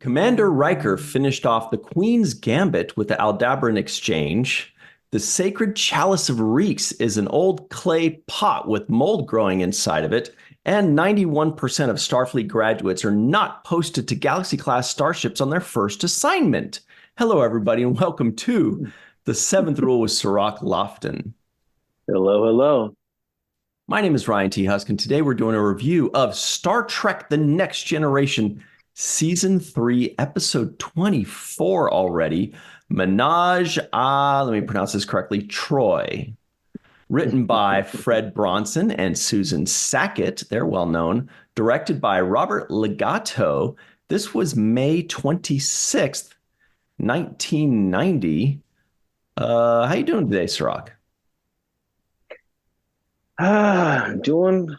Commander Riker finished off the Queen's Gambit with the Aldebaran exchange. The Sacred Chalice of Reeks is an old clay pot with mold growing inside of it, and 91% of Starfleet graduates are not posted to Galaxy-class starships on their first assignment. Hello, everybody, and welcome to The Seventh Rule with Cirroc Lofton. Hello, hello. My name is Ryan T. Husk, and today we're doing a review of Star Trek The Next Generation, Season 3, Episode 24 already. Menage let me pronounce this correctly, Troi. Written by Fred Bronson and Susan Sackett. They're well known. Directed by Robert Legato. This was May 26th, 1990. How you doing today, Cirroc? Doing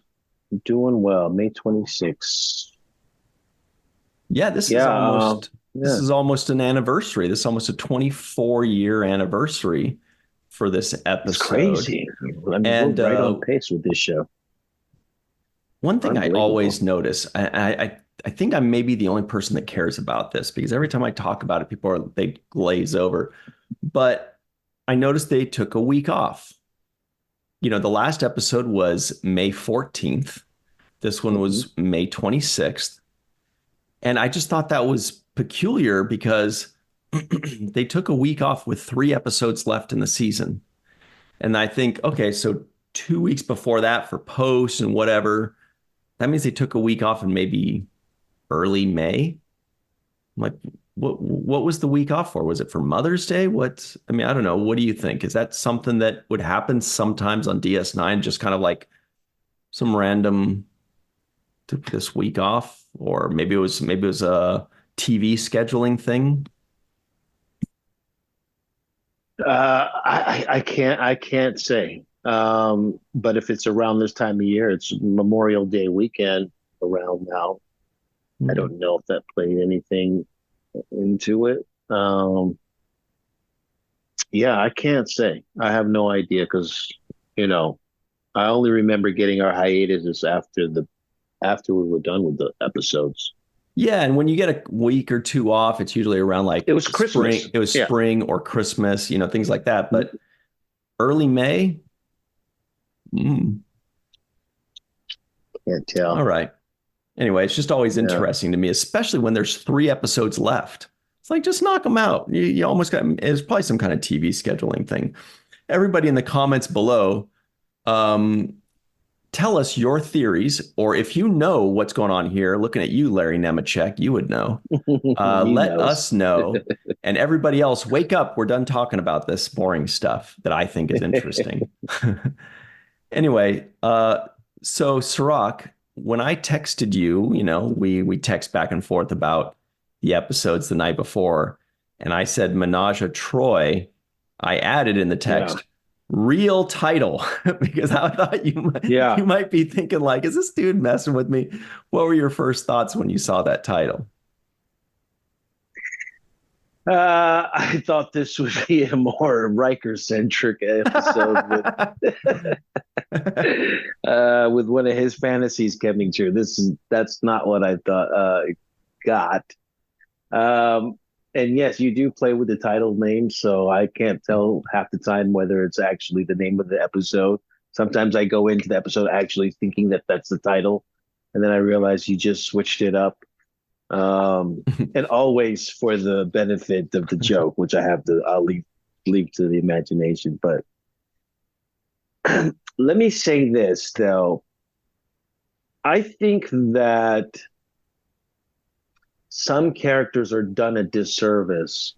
well. May 26th. Yeah, this is almost an anniversary. This is almost a 24-year anniversary for this episode. It's crazy. We're right on pace with this show. One thing I always notice, I think I may be the only person that cares about this, because every time I talk about it, they glaze over. But I noticed they took a week off. You know, the last episode was May 14th. This one was May 26th. And I just thought that was peculiar because they took a week off with 3 episodes left in the season. And I think, okay, so 2 weeks before that for post and whatever, that means they took a week off in maybe early May. I'm like, what was the week off for? Was it for Mother's Day? I don't know. What do you think? Is that something that would happen sometimes on DS9? Just kind of like some random took this week off? Or maybe it was a TV scheduling thing. I can't say. But if it's around this time of year, it's Memorial Day weekend around now. I don't know if that played anything into it. Yeah, I can't say. I have no idea because, I only remember getting our hiatus after we were done with the episodes. Yeah, and when you get a week or two off, it's usually around like it was Christmas. It was spring or Christmas, things like that. But early May, can't tell. All right. Anyway, it's just always interesting to me, especially when there's 3 episodes left. It's like, just knock them out. You almost got, it's probably some kind of TV scheduling thing. Everybody in the comments below, tell us your theories, or if you know what's going on here, looking at you, Larry Nemechek, you would know. Let us know. And everybody else, wake up. We're done talking about this boring stuff that I think is interesting. Anyway, so Cirroc, when I texted you, we text back and forth about the episodes the night before, and I said Menage a Troi, I added in the text, real title, because I thought you might be thinking like, is this dude messing with me? What were your first thoughts when you saw that title? I thought this would be a more Riker-centric episode with one of his fantasies coming true. That's not what I thought got. And yes, you do play with the title name, so I can't tell half the time whether it's actually the name of the episode. Sometimes I go into the episode actually thinking that that's the title, and then I realize you just switched it up. And always for the benefit of the joke, which I'll leave to the imagination. But let me say this, though. I think that some characters are done a disservice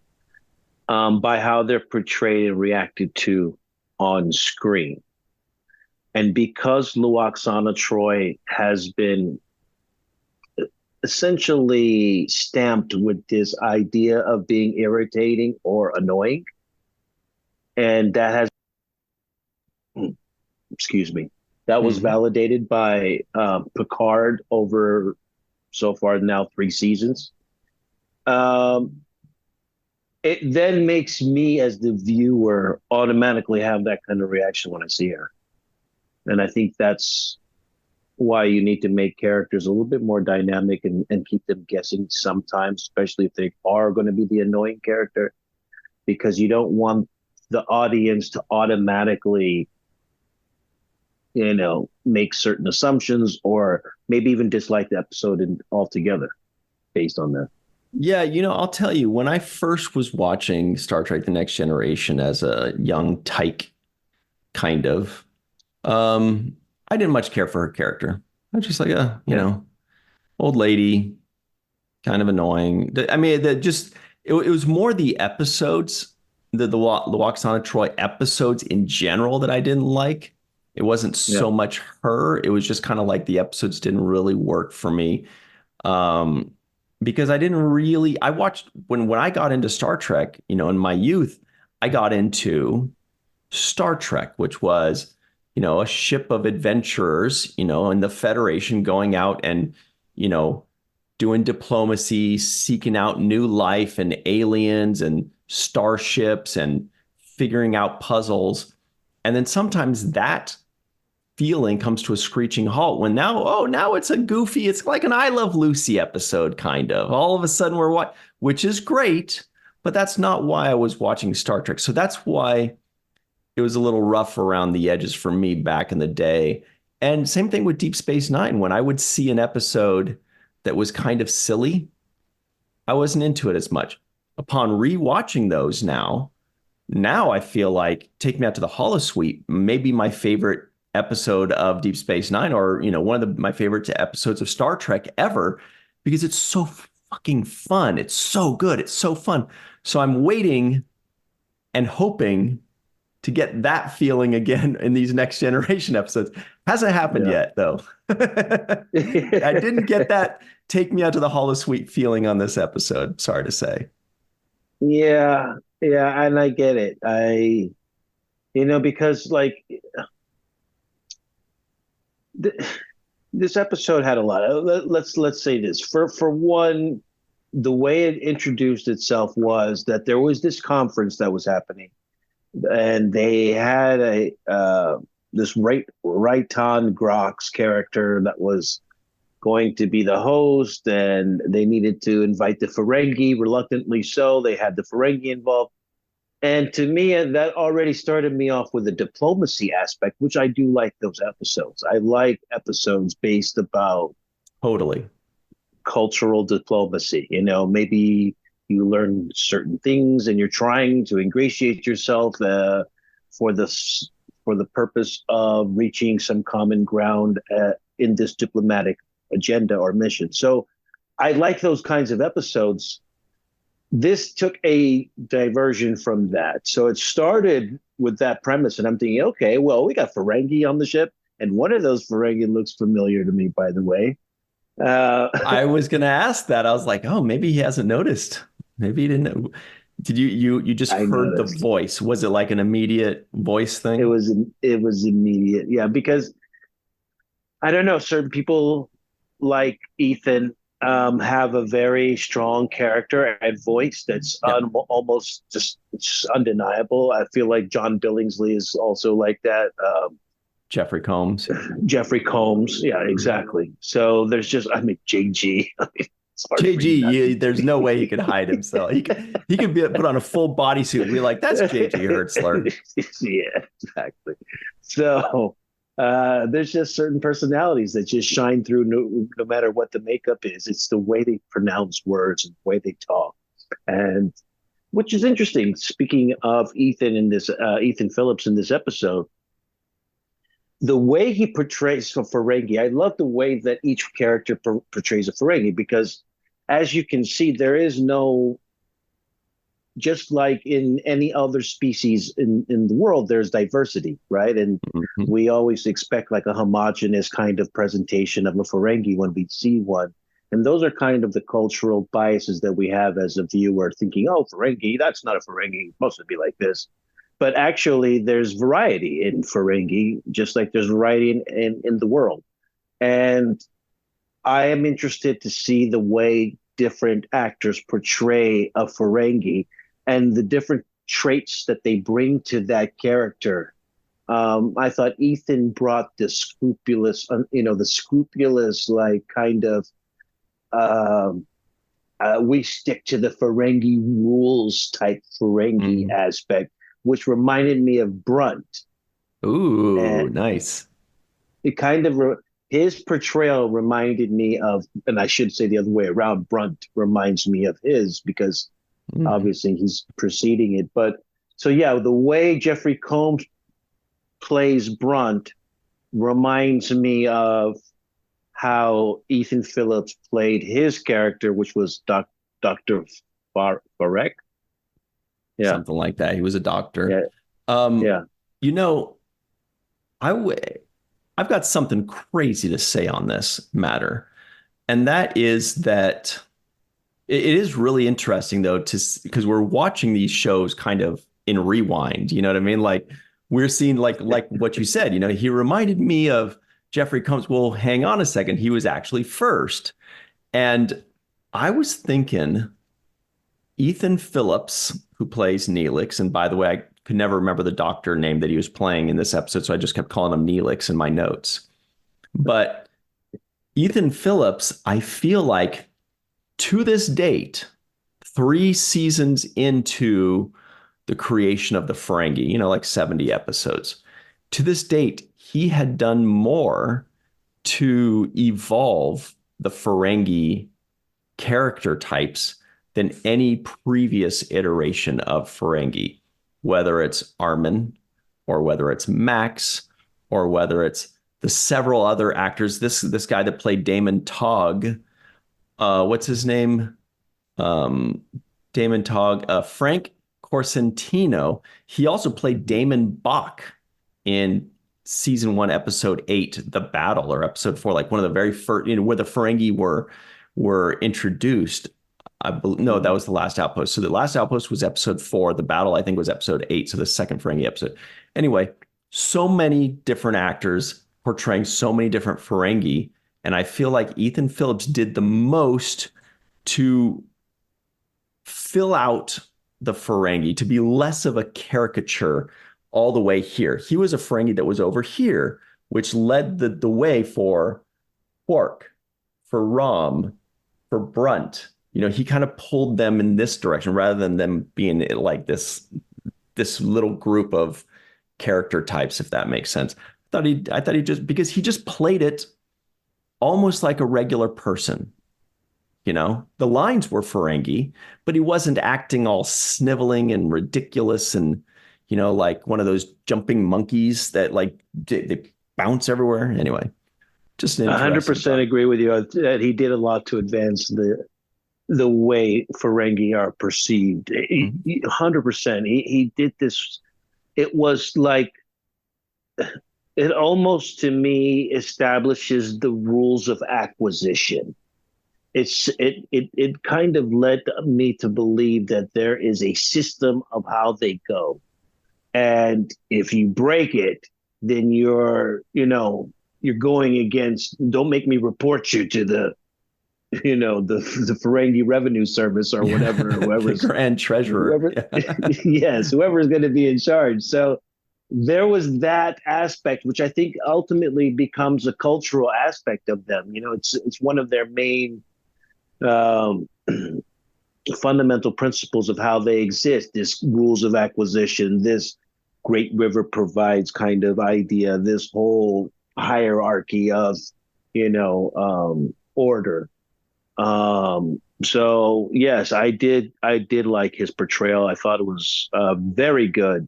by how they're portrayed and reacted to on screen. And because Lwaxana Troi has been essentially stamped with this idea of being irritating or annoying, and that was validated by Picard over so far now 3 seasons. It then makes me as the viewer automatically have that kind of reaction when I see her. And I think that's why you need to make characters a little bit more dynamic and keep them guessing sometimes, especially if they are going to be the annoying character, because you don't want the audience to automatically, make certain assumptions or maybe even dislike the episode altogether based on that. Yeah, I'll tell you, when I first was watching Star Trek The Next Generation as a young tyke, kind of, I didn't much care for her character. I was just like, Yeah. old lady, kind of annoying. I mean, it was more the episodes, the Lwaxana Troi episodes in general that I didn't like. It wasn't Yeah. so much her. It was just kind of like the episodes didn't really work for me. Um, because I watched when I got into Star Trek, in my youth, I got into Star Trek, which was, a ship of adventurers, and the Federation going out and, you know, doing diplomacy, seeking out new life and aliens and starships and figuring out puzzles. And then sometimes that feeling comes to a screeching halt when now it's a goofy, it's like an I Love Lucy episode, kind of. All of a sudden which is great, but that's not why I was watching Star Trek. So that's why it was a little rough around the edges for me back in the day. And same thing with Deep Space Nine. When I would see an episode that was kind of silly, I wasn't into it as much. Upon rewatching those now I feel like Take Me Out to the Holosuite may be my favorite episode of Deep Space Nine, or one of my favorite episodes of Star Trek ever, because it's so fucking fun. It's so good. It's so fun. So I'm waiting and hoping to get that feeling again in these Next Generation episodes. Hasn't happened yet, though. I didn't get that Take Me Out to the Holosuite feeling on this episode. Sorry to say. Yeah, yeah, and I get it. Because like th this episode had a lot of, let's say this. For one, the way it introduced itself was that there was this conference that was happening, and they had this Raitan Grox character that was going to be the host, and they needed to invite the Ferengi, reluctantly so. They had the Ferengi involved. And to me, that already started me off with the diplomacy aspect, which I do like those episodes. I like episodes based about Totally cultural diplomacy. Maybe you learn certain things and you're trying to ingratiate yourself for the for the purpose of reaching some common ground in this diplomatic agenda or mission. So I like those kinds of episodes. This took a diversion from that. So it started with that premise, and I'm thinking, okay, well, we got Ferengi on the ship, and one of those Ferengi looks familiar to me, by the way. I was gonna ask that. I was like, oh, maybe he hasn't noticed. Maybe he didn't know. Did you just I heard the noticed. voice? Was it like an immediate voice It thing? was it was immediate, yeah, because I don't know, certain people like Ethan have a very strong character and voice that's Yeah. almost just it's undeniable. I feel like John Billingsley is also like that. Jeffrey Combs. Jeffrey Combs, yeah, exactly. So there's just, I mean, JG. It's hard for you not JG, to. there's no way he could hide himself. He could put on a full bodysuit and be like, "That's JG Hertzler." Yeah, exactly. So there's just certain personalities that just shine through no matter what the makeup is. It's the way they pronounce words and the way they talk, and which is interesting. Speaking of Ethan in this, Ethan Phillips in this episode, the way he portrays a Ferengi, I love the way that each character portrays a Ferengi, because, as you can see, there is no, just like in any other species in the world, there's diversity, right? And Mhm. we always expect like a homogenous kind of presentation of a Ferengi when we see one. And those are kind of the cultural biases that we have as a viewer, thinking, oh, Ferengi, that's not a Ferengi, it's supposed to be like this. But actually, there's variety in Ferengi, just like there's variety in the world. And I am interested to see the way different actors portray a Ferengi and the different traits that they bring to that character I thought Ethan brought the scrupulous, the scrupulous, like, kind of, um, we stick to the Ferengi rules type Ferengi Mm. aspect, which reminded me of Brunt. Ooh, And nice. it kind of, his portrayal reminded me of, and I should say the other way around, Brunt reminds me of his because Mm. obviously he's preceding it. But so, yeah, the way Jeffrey Combs plays Brunt reminds me of how Ethan Phillips played his character, which was Dr. Farek. Yeah, Something like that. He was a doctor. yeah, Um, yeah. you know, I w I've got something crazy to say on this matter, and that is that it is really interesting though because we're watching these shows kind of in rewind. You know what I mean? Like we're seeing like what you said. You know, he reminded me of Jeffrey Combs. Well, hang on a second. He was actually first, and I was thinking Ethan Phillips, who plays Neelix, and by the way, I could never remember the doctor name that he was playing in this episode, so I just kept calling him Neelix in my notes. But Ethan Phillips, I feel like to this date, 3 seasons into the creation of the Ferengi, like 70 episodes, to this date, he had done more to evolve the Ferengi character types than any previous iteration of Ferengi, whether it's Armin or whether it's Max or whether it's the several other actors. This guy that played Damon Togg, what's his name? Um, Damon Togg, Frank Corsentino. He also played Damon Bach in season 1, episode 8, The Battle, or episode 4, like one of the very first, where the Ferengi were introduced. No, that Mhm. was the last outpost. So the last outpost was episode 4. The battle, I think, was episode 8. So the second Ferengi episode. Anyway, so many different actors portraying so many different Ferengi, and I feel like Ethan Phillips did the most to fill out the Ferengi to be less of a caricature all the way here. He was a Ferengi that was over here, which led the way for Quark, for Rom, for Brunt. He kind of pulled them in this direction rather than them being like this little group of character types, if that makes sense. I thought he just because he just played it almost like a regular person. The lines were Ferengi, but he wasn't acting all sniveling and ridiculous and like one of those jumping monkeys that like they bounce everywhere. Anyway, just an interesting 100% thought. agree with you that he did a lot to advance the way Ferengi are perceived. 100%. He did this. It was like, it almost to me establishes the rules of acquisition. It kind of led me to believe that there is a system of how they go, and if you break it, then you're going against. Don't make me report you to the Ferengi Revenue Service or Yeah, whatever, the whoever's grand treasurer. whoever Yeah. yes, whoever's going to be in charge. So there was that aspect, which I think ultimately becomes a cultural aspect of them. It's one of their main um, fundamental principles of how they exist. This rules of acquisition, this great river provides kind of idea, this whole hierarchy of order. So yes, I did like his portrayal. I thought it was very good.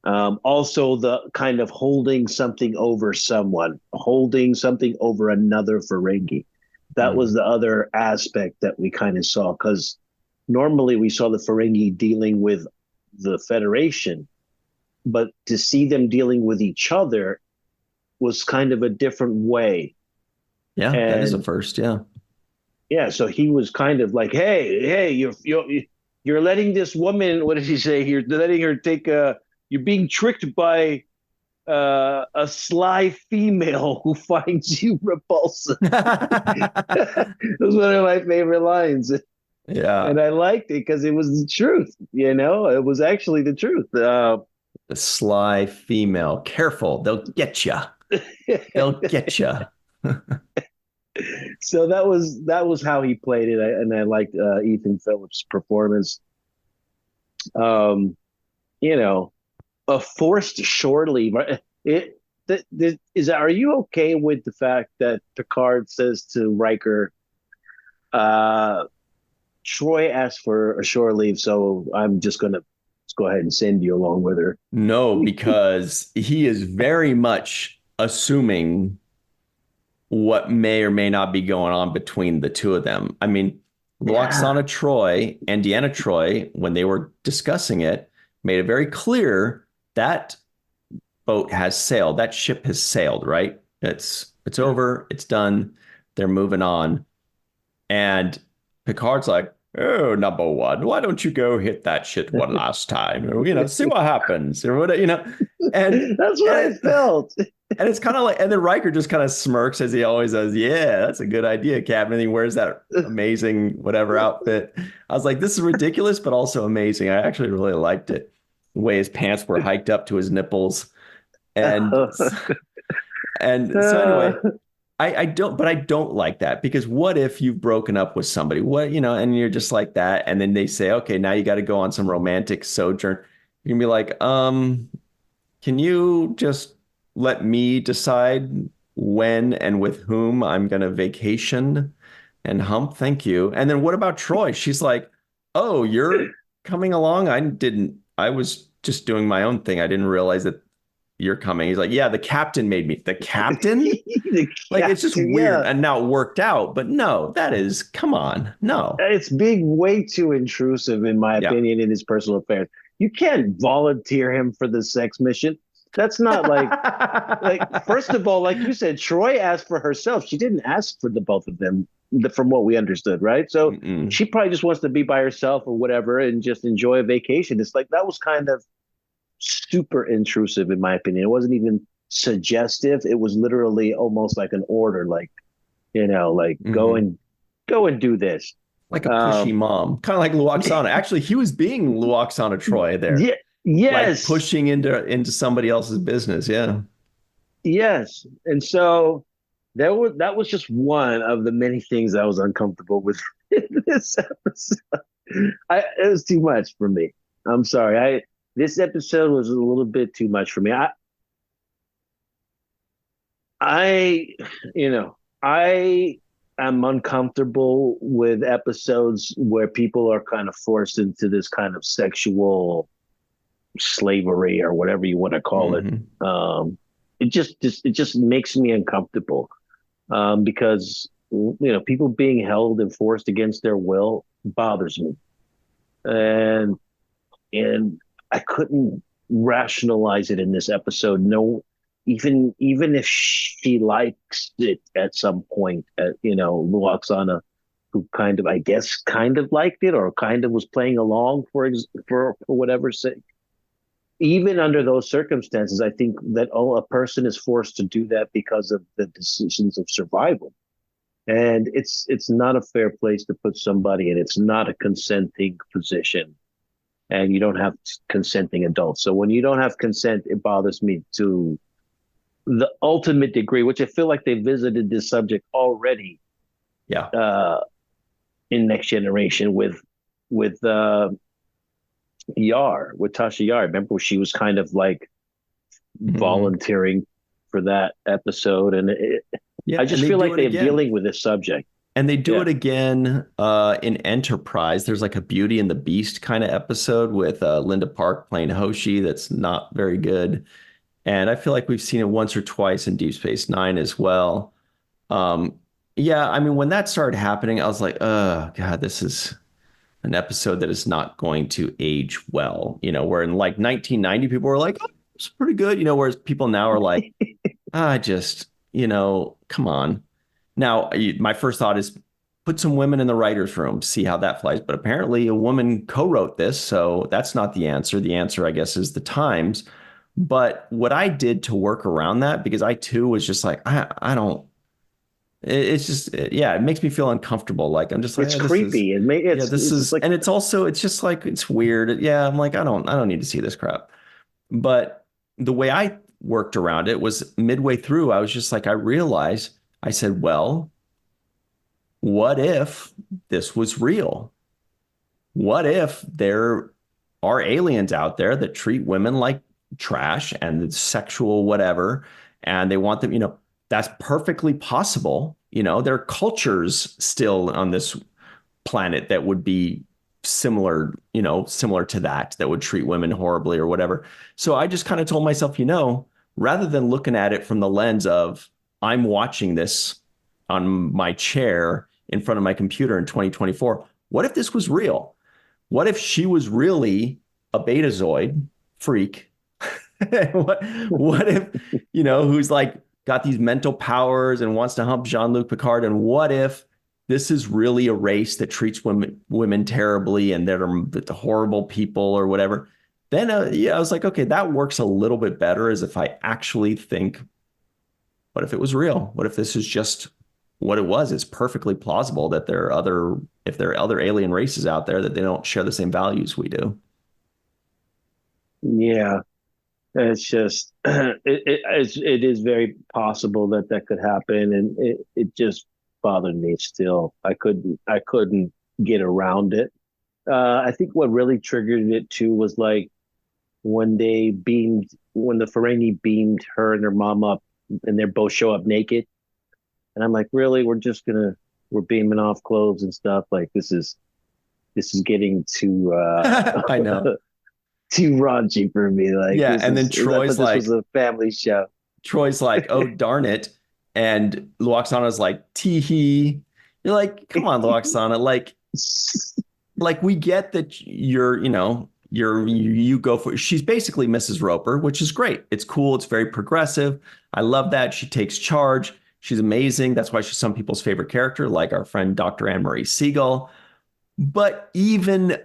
Also, the kind of holding something over someone, holding something over another Ferengi. That was Mm. the other aspect that we kind of saw, because normally we saw the Ferengi dealing with the Federation, but to see them dealing with each other was kind of a different way. Yeah, that is a And first. Yeah. yeah, so he was kind of like, hey, you're letting this woman. What did he say? You're letting her take a. You're being tricked by a sly female who finds you repulsive. That was one of my favorite lines, Yeah. and I liked it because it was the truth. It was actually the truth. The sly female. Careful, they'll get you. They'll get you. So that was how he played it, and I liked Ethan Phillips' performance. Um, you know, a forced shore leave. Are you okay with the fact that Picard says to Riker, uh, Troi asked for a shore leave, so I'm just gonna go ahead and send you along with her? No, because he is very much assuming what may or may not be going on between the two of them. I mean, Lwaxana Troi and Deanna Troi, when they were discussing it, made it very clear that boat has sailed. That ship has sailed, right? It's over. It's done. They're moving on. And Picard's like, oh, number one, why don't you go hit that shit one last time? See what happens. Or what, And that's what I felt. And it's kind of like, and then Riker just kind of smirks as he always does. Yeah, that's a good idea, Captain. And he wears that amazing whatever outfit. I was like, this is ridiculous, but also amazing. I actually really liked it. The way his pants were hiked up to his nipples. And and so anyway, I don't like that, because what if you've broken up with somebody? And you're just like that, and then they say, okay, now you got to go on some romantic sojourn. You can be like, can you just let me decide when and with whom I'm going to vacation and hump? Thank you. And then what about Troi? She's like, oh, you're coming along? I was just doing my own thing. I didn't realize that you're coming. He's like, yeah, the captain made me. The captain? Like, it's just weird. And now it worked out. But no, come on. No. It's being way too intrusive, in my opinion, in his personal affairs. You can't volunteer him for the sex mission. That's not like, first of all, like you said, Troi asked for herself. She didn't ask for the both of them, from what we understood, right? So she probably just wants to be by herself or whatever and just enjoy a vacation. It's like, that was kind of super intrusive, in my opinion. It wasn't even suggestive. It was literally almost like an order, like, go and do this. Like a pushy mom, kind of like Lwaxana. Actually, he was being Lwaxana Troi there. Yeah. Yes. Like pushing into somebody else's business. Yeah. Yes. And so that was just one of the many things I was uncomfortable with in this episode. It was too much for me. I'm sorry. This episode was a little bit too much for me. I am uncomfortable with episodes where people are kind of forced into this kind of sexual slavery, or whatever you want to call it. It just makes me uncomfortable, because people being held and forced against their will bothers me, and I couldn't rationalize it in this episode. No, even if she likes it at some point, Lwaxana, who kind of liked it, or kind of was playing along for whatever's sake. Even under those circumstances, I think that a person is forced to do that because of the decisions of survival. And it's not a fair place to put somebody in. It's not a consenting position. And you don't have consenting adults. So when you don't have consent, it bothers me to the ultimate degree, which I feel like they visited this subject already. Yeah. In Next Generation with Tasha Yar. Remember, she was kind of like volunteering for that episode, and I just feel like they're dealing with this subject. And they do it again in Enterprise. There's like a Beauty and the Beast kind of episode with Linda Park playing Hoshi that's not very good. And I feel like we've seen it once or twice in Deep Space Nine as well. Yeah, I mean, when that started happening, I was like, oh, God, this is an episode that is not going to age well. Where in like 1990, people were like, oh, it's pretty good. Whereas people now are like, come on. Now, my first thought is put some women in the writer's room, see how that flies. But apparently a woman co-wrote this, so that's not the answer. The answer, I guess, is the times. But what I did to work around that, because I too was just like, I don't. It's just, it makes me feel uncomfortable. Like, I'm just like, it's creepy. It's just like, and it's also, it's just like, it's weird. Yeah, I'm like, I don't need to see this crap. But the way I worked around it was midway through, I was just like, I realized, I said, well, what if this was real? What if there are aliens out there that treat women like trash and sexual whatever, and they want them, that's perfectly possible. There are cultures still on this planet that would be similar to that would treat women horribly or whatever. So I just kind of told myself, rather than looking at it from the lens of I'm watching this on my chair in front of my computer in 2024, what if this was real? What if she was really a betazoid freak? what if, who's like got these mental powers and wants to hump Jean-Luc Picard? And what if this is really a race that treats women terribly and that are the horrible people or whatever? Then I was like, okay, that works a little bit better as if I actually think, what if it was real? What if this is just what it was? It's perfectly plausible that if there are other alien races out there that they don't share the same values we do. Yeah, it's just it is very possible that could happen, and it just bothered me still. I couldn't get around it. I think what really triggered it too was like when the Ferengi beamed her and her mom up, and they both show up naked, and I'm like, really, we're beaming off clothes and stuff. Like this is getting too I know. too raunchy for me. Like, yeah, and then Troi's like, this was a family show. Troi's like, oh darn it, and Luoxana's like, tee hee. You're like, come on, Luoxana, like we get that you go for. She's basically Mrs. Roper, which is great. It's cool. It's very progressive. I love that she takes charge. She's amazing. That's why she's some people's favorite character, like our friend Dr. Marie Segal. But even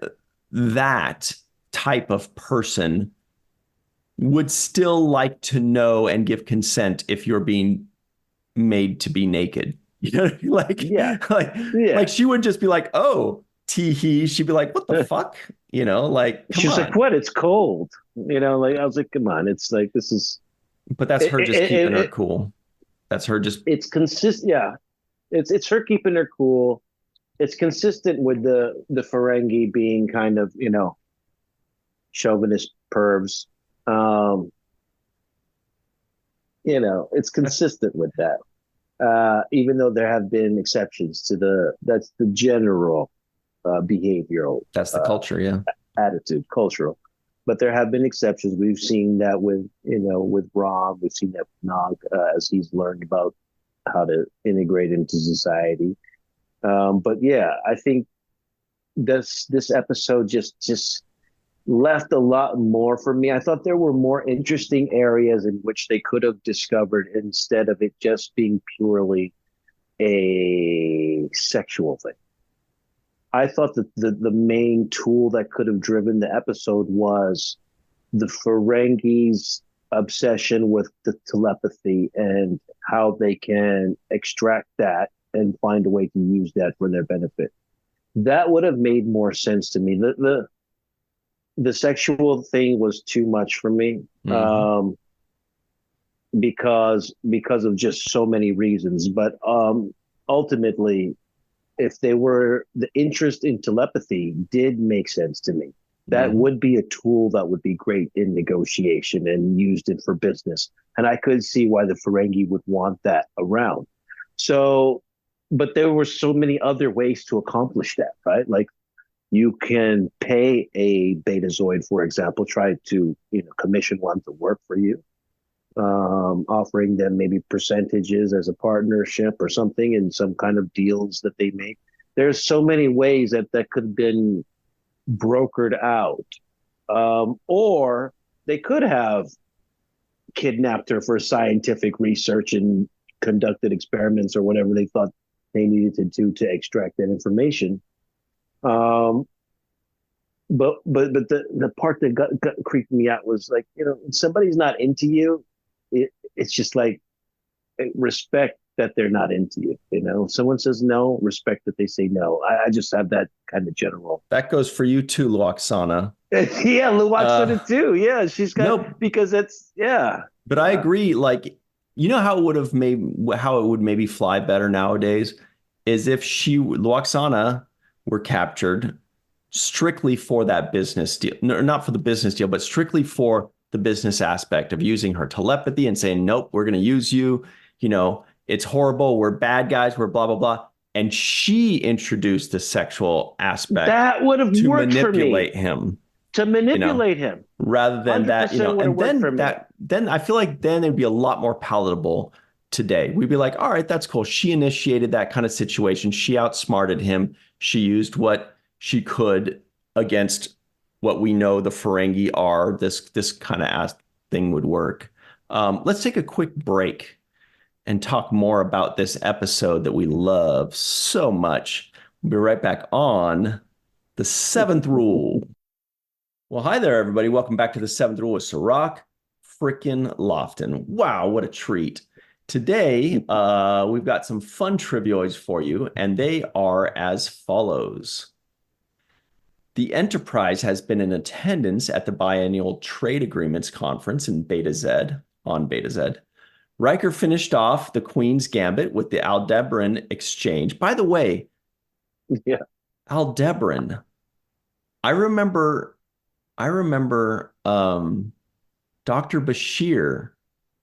that type of person would still like to know and give consent if you're being made to be naked. Like, Yeah. like she wouldn't just be like, oh, tee hee. She'd be like, what the fuck? Like, come She's on. like, what? It's cold. Like I was like, come on. It's like, this is. But that's her just keeping her cool. That's her just. It's consistent. Yeah. It's her keeping her cool. It's consistent with the Ferengi being kind of, chauvinist pervs. It's consistent with that. Even though there have been exceptions to that's the general behavioral. That's the culture, yeah. Attitude, cultural. But there have been exceptions. We've seen that with Rob. We've seen that with Nog as he's learned about how to integrate into society. But yeah, I think this episode just left a lot more for me. I thought there were more interesting areas in which they could have discovered instead of it just being purely a sexual thing. I thought that the main tool that could have driven the episode was the Ferengi's obsession with the telepathy and how they can extract that and find a way to use that for their benefit. That would have made more sense to me. The sexual thing was too much for me, because of just so many reasons. But ultimately, if the interest in telepathy did make sense to me, that would be a tool that would be great in negotiation and used it for business. And I could see why the Ferengi would want that around. So, but there were so many other ways to accomplish that, right? Like, you can pay a Betazoid, for example, try to commission one to work for you, offering them maybe percentages as a partnership or something in some kind of deals that they make. There's so many ways that could have been brokered out. Or they could have kidnapped her for scientific research and conducted experiments or whatever they thought they needed to do to extract that information. But the part that got creeped me out was like, somebody's not into you. It's just like, respect that they're not into you. If someone says no, respect that they say no. I just have that kind of general. That goes for you too, Luoxana. Yeah, Luwak said Uh, it too. Yeah, she's got no, because it's yeah. but I agree. Like, you know how it would have made how it would maybe fly better nowadays is if Luoxana were captured strictly for that business deal, no, not for the business deal, but strictly for the business aspect of using her telepathy and saying, nope, we're going to use you. You know, it's horrible. We're bad guys. We're blah, blah, blah. And she introduced the sexual aspect That would have to worked for me manipulate him, to you know, manipulate him. rather than that, 100% would have and worked for then me. then I feel like then it'd be a lot more palatable today. We'd be like, all right, that's cool. She initiated that kind of situation. She outsmarted him. She used what she could against what we know the Ferengi are. This kind of thing would work. Let's take a quick break and talk more about this episode that we love so much. We'll be right back on the seventh rule. Well, hi there, everybody. Welcome back to the seventh rule with Cirroc freaking Lofton. Wow, what a treat. Today, we've got some fun trivioids for you, and they are as follows. The Enterprise has been in attendance at the biennial trade agreements conference in Beta Z, on Beta Z. Riker finished off the Queen's Gambit with the Aldebaran exchange. By the way, Yeah. Aldebaran, I remember Dr. Bashir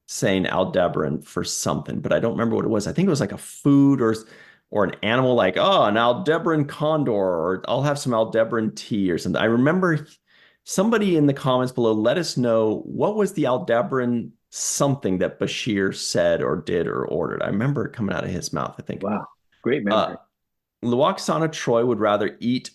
saying Aldebaran for something, but I don't remember what it was. I think it was like a food or an animal, like, oh, an Aldebaran condor, or I'll have some Aldebaran tea or something. I remember somebody in the comments below let us know what was the Aldebaran something that Bashir said or did or ordered. I remember it coming out of his mouth, I think. Wow. Great memory. Luoxana Troi would rather eat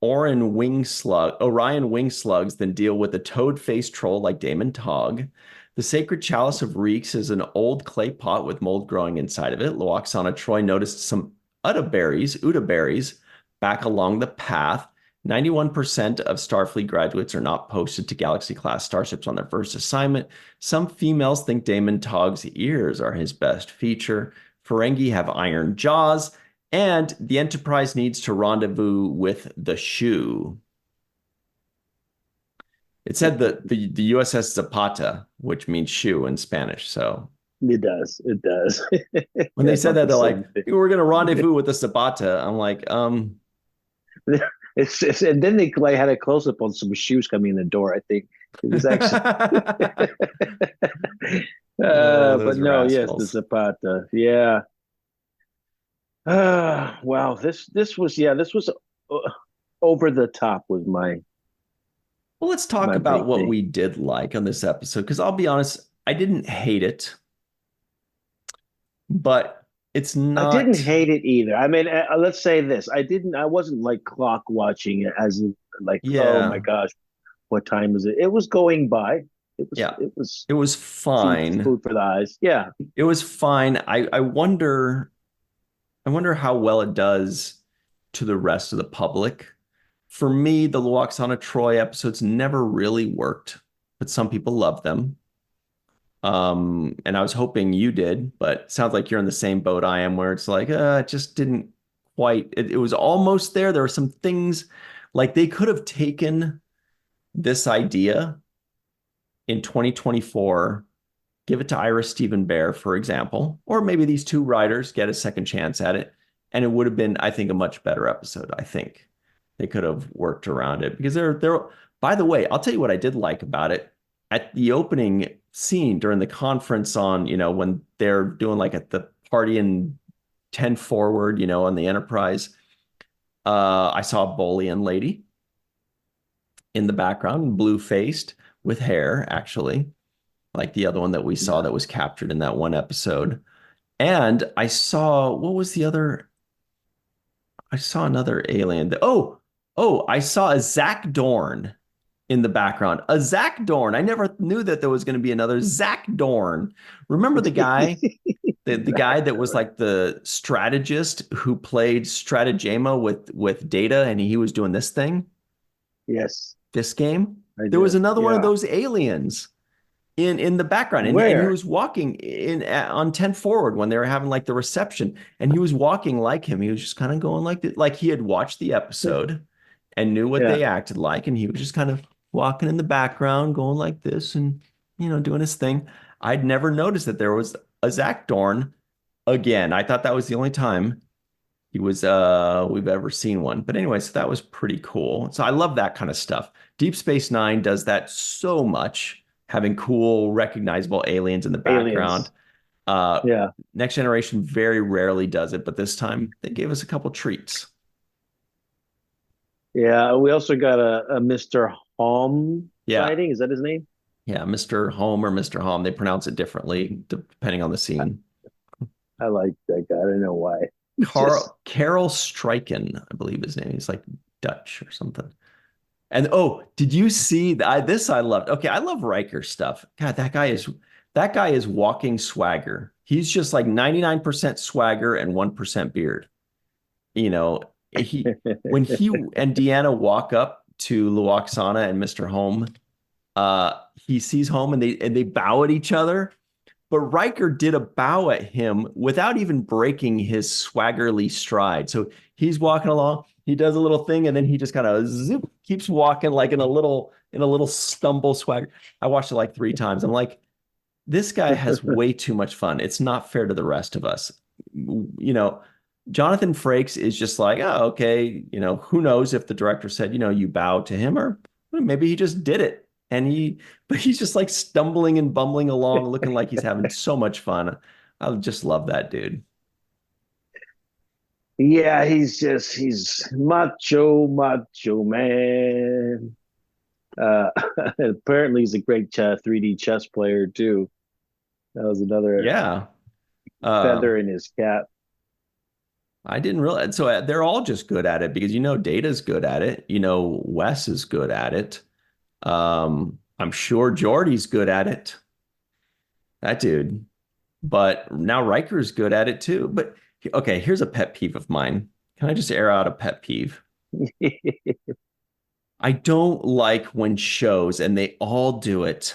Orion wing slugs than deal with a toad-faced troll like Damon Togg. The sacred chalice of reeks is an old clay pot with mold growing inside of it. Luoxana Troi noticed some Uda berries back along the path. 91% of Starfleet graduates are not posted to Galaxy-class starships on their first assignment. Some females think Damon Togg's ears are his best feature. Ferengi have iron jaws. And the Enterprise needs to rendezvous with the Shoe. It said that the USS Zapata, which means shoe in Spanish. So it does. It does. when they said that, they're like, we're going to rendezvous with the Zapata. I'm like, It's and then they had a close up on some shoes coming in the door. I think it was actually. But no, rascals. Yes, the Zapata. Yeah. Wow. This was over the top. Was my. Well, let's talk about what we did like on this episode, because I'll be honest, I didn't hate it, but it's not. I didn't hate it either. I mean, let's say this: I wasn't like clock watching it as like, oh my gosh, what time is it? It was going by. It was fine. Food for the eyes. Yeah, it was fine. I wonder how well it does to the rest of the public. For me, the Luoxana Troi episodes never really worked, but some people love them. And I was hoping you did, but it sounds like you're in the same boat I am, where it's like, it just didn't quite, it was almost there. There were some things like they could have taken this idea in 2024, give it to Ira Steven Behr, for example, or maybe these two writers get a second chance at it. And it would have been, I think, a much better episode. I think they could have worked around it because by the way, I'll tell you what I did like about it. At the opening scene during the conference on, when they're doing like at the party in 10 forward, on the Enterprise, I saw a Bolian lady in the background, blue-faced with hair, actually, like the other one that we saw that was captured in that one episode. And I saw, what was the other? I saw another alien. I saw a Zach Dorn in the background. A Zach Dorn. I never knew that there was going to be another Zach Dorn. Remember the guy? the guy that was like the strategist who played Stratagema with Data, and he was doing this thing? Yes. This game? There was another one of those aliens in the background, and he was walking on 10 forward when they were having like the reception, and he was walking like him. He was just kind of going like he had watched the episode and knew what Yeah. they acted like, and he was just kind of walking in the background, going like this, and doing his thing. I'd never noticed that there was a Zach Dorn again. I thought that was the only time he was we've ever seen one. But anyway, so that was pretty cool. So I love that kind of stuff. Deep Space Nine does that so much, having cool, recognizable aliens in the background. Aliens. Yeah. Next Generation very rarely does it, but this time they gave us a couple treats. Yeah. We also got a Mr. Hom Yeah. sighting. Is that his name? Yeah, Mr. Home or Mr. Hom. They pronounce it differently depending on the scene. I like that guy. I don't know why. It's just Carol Stryken, I believe his name. He's like Dutch or something. And oh, did you see this? I loved. Okay, I love Riker stuff. God, that guy is walking swagger. He's just like 99% swagger and 1% beard. You know, he when he and Deanna walk up to Luoxana and Mr. Home, he sees Home and they bow at each other. But Riker did a bow at him without even breaking his swaggerly stride. So he's walking along, he does a little thing, and then he just kind of zip, keeps walking like in a little stumble swagger. I watched it like 3 times. I'm like, this guy has way too much fun. It's not fair to the rest of us. Jonathan Frakes is just like, oh, okay, who knows if the director said, you bow to him, or maybe he just did it. But he's just like stumbling and bumbling along, looking like he's having so much fun. I just love that dude. yeah, he's macho man. Uh, apparently he's a great 3D chess player too. That was another Yeah. Uh, feather in his cap. I didn't realize. So they're all just good at it because Data's good at it. Wes is good at it. I'm sure Geordi's good at it. That dude. But now Riker's good at it too. But okay, here's a pet peeve of mine. Can I just air out a pet peeve? I don't like when shows, and they all do it,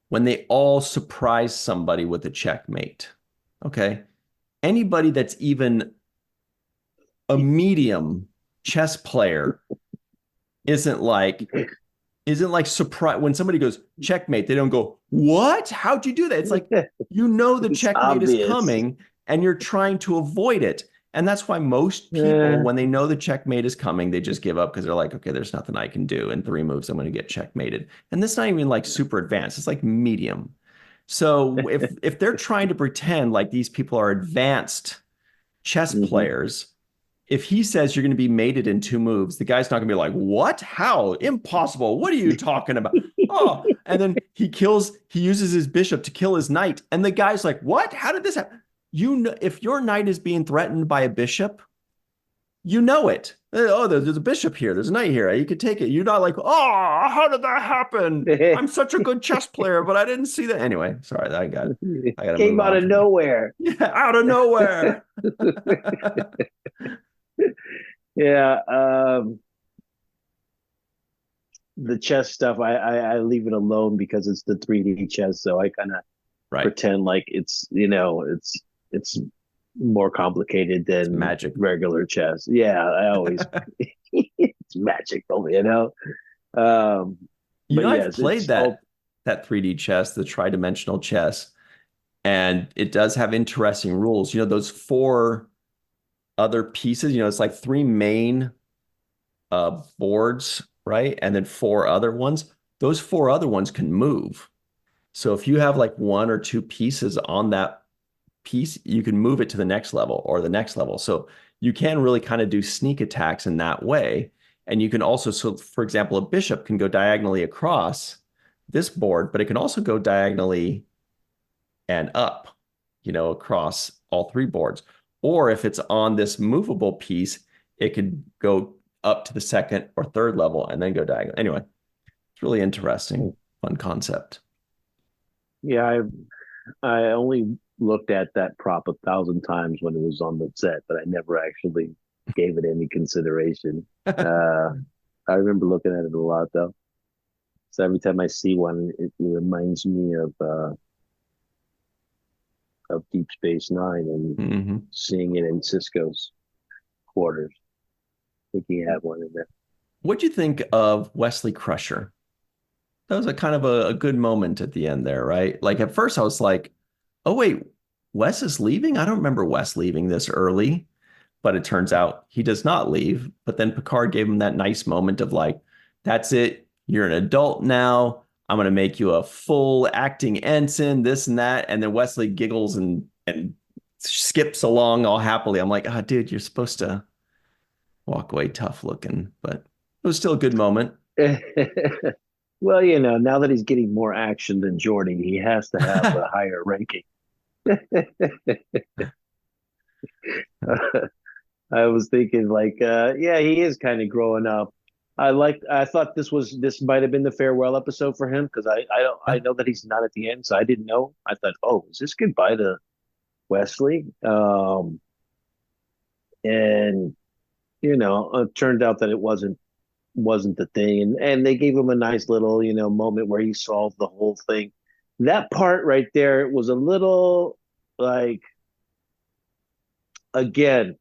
when they all surprise somebody with a checkmate. Okay. Anybody that's even a medium chess player isn't like surprise when somebody goes checkmate. They don't go, what? How'd you do that? It's like, the It's checkmate is obvious. coming and you're trying to avoid it. And that's why most people, when they know the checkmate is coming, they just give up because they're like, okay, there's nothing I can do. In 3 moves, I'm going to get checkmated. And that's not even like super advanced. It's like medium. So if they're trying to pretend like these people are advanced chess Mhm. players, if he says you're going to be mated in 2 moves, the guy's not going to be like, what? How? Impossible. What are you talking about? Oh, and then he uses his bishop to kill his knight. And the guy's like, what? How did this happen? If your knight is being threatened by a bishop, you know it. Oh, there's a bishop here. There's a knight here. You could take it. You're not like, oh, how did that happen? I'm such a good chess player, but I didn't see that. Anyway, sorry, I got to Came move out on of from that. nowhere. Yeah, out of nowhere. Yeah, the chess stuff, I leave it alone because it's the 3D chess, so I kind of Right. pretend like it's more complicated It's than magic. regular chess. Yeah, I always it's magical, you know. Um, but I've yes, played it's all that 3D chess, the tridimensional chess, and it does have interesting rules. Those 4 other pieces, it's like 3 main boards, right? And then 4 other ones. Those 4 other ones can move. So if you have like 1 or 2 pieces on that piece, you can move it to the next level or the next level. So you can really kind of do sneak attacks in that way. And you can also, so for example, a bishop can go diagonally across this board, but it can also go diagonally and up, across all 3 boards. Or if it's on this movable piece, it could go up to the second or third level and then go diagonal. Anyway, it's really interesting, fun concept. yeah. I only looked at that prop 1,000 times when it was on the set, but I never actually gave it any consideration. Uh, I remember looking at it a lot though. So every time I see one, it reminds me of Deep Space Nine and Mhm. seeing it in Sisko's quarters. I think he had one in there. What'd you think of Wesley Crusher? That was a kind of a good moment at the end there, right? Like at first I was like, oh wait, Wes is leaving? I don't remember Wes leaving this early, but it turns out he does not leave. But then Picard gave him that nice moment of like, that's it. You're an adult now. I'm gonna make you a full acting ensign, this and that. And then Wesley giggles and skips along all happily. I'm like, ah, oh, dude, you're supposed to walk away tough looking, but it was still a good moment. Well, now that he's getting more action than Jordy, he has to have a higher ranking. I was thinking like, yeah, he is kind of growing up. I thought this might have been the farewell episode for him because I know that he's not at the end, so I didn't know. I thought, oh, is this goodbye to Wesley? And it turned out that it wasn't the thing, and they gave him a nice little moment where he solved the whole thing. That part right there was a little like, again,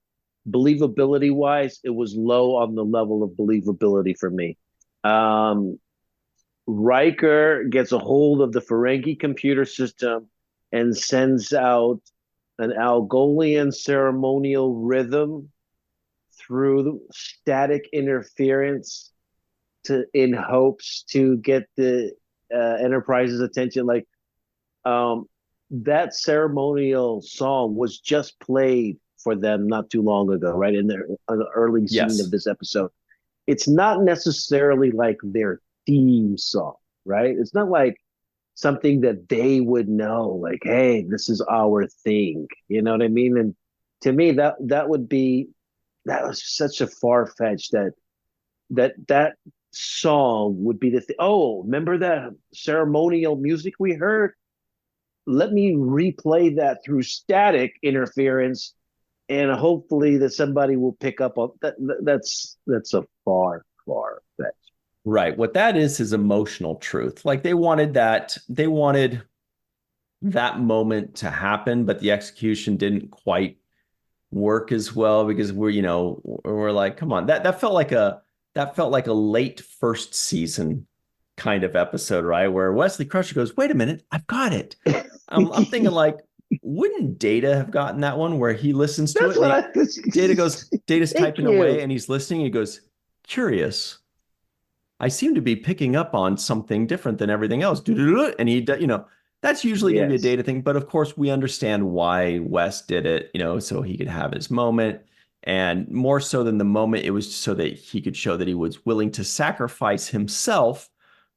believability wise, it was low on the level of believability for me. Riker gets a hold of the Ferengi computer system and sends out an Algolian ceremonial rhythm through static interference in hopes to get the Enterprise's attention. Like, that ceremonial song was just played for them not too long ago, right? In the early scene of this episode. It's not necessarily like their theme song, right? It's not like something that they would know, like, hey, this is our thing. You know what I mean? And to me, that was such a far-fetched that song would be the thing. Oh, remember that ceremonial music we heard? Let me replay that through static interference, and hopefully that somebody will pick up on that. That's a far fetch. Right. What that is emotional truth. Like they wanted that moment to happen, but the execution didn't quite work as well because we're like, come on, that felt like a late first season kind of episode, right? Where Wesley Crusher goes, wait a minute, I've got it. I'm thinking like, wouldn't Data have gotten that one where he listens to That's it? what Data's typing away and he's listening. He goes, curious. I seem to be picking up on something different than everything else. And he, that's usually going to be a Data thing. But of course, we understand why Wes did it, so he could have his moment. And more so than the moment, it was so that he could show that he was willing to sacrifice himself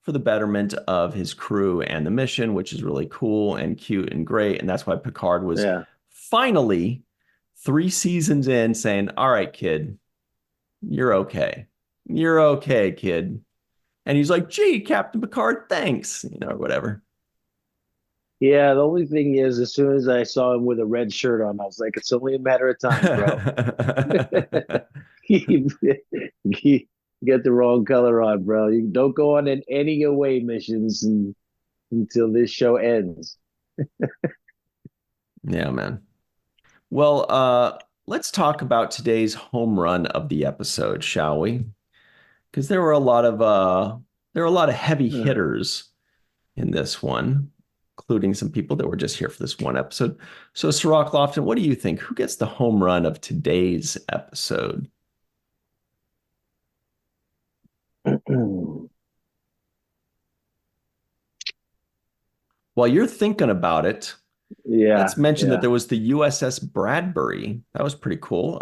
for the betterment of his crew and the mission, which is really cool and cute and great. And that's why Picard was finally 3 seasons in saying, all right, kid, you're okay. You're okay, kid. And he's like, gee, Captain Picard, thanks, or whatever. Yeah, the only thing is, as soon as I saw him with a red shirt on, I was like, it's only a matter of time, bro. You get the wrong color on, bro. You don't go on any away missions until this show ends. Yeah, man. Well, let's talk about today's home run of the episode, shall we? Because there were a lot of heavy hitters in this one, including some people that were just here for this one episode. So, Cirroc Lofton, what do you think? Who gets the home run of today's episode? While you're thinking about it, let's mention that there was the USS Bradbury. That was pretty cool.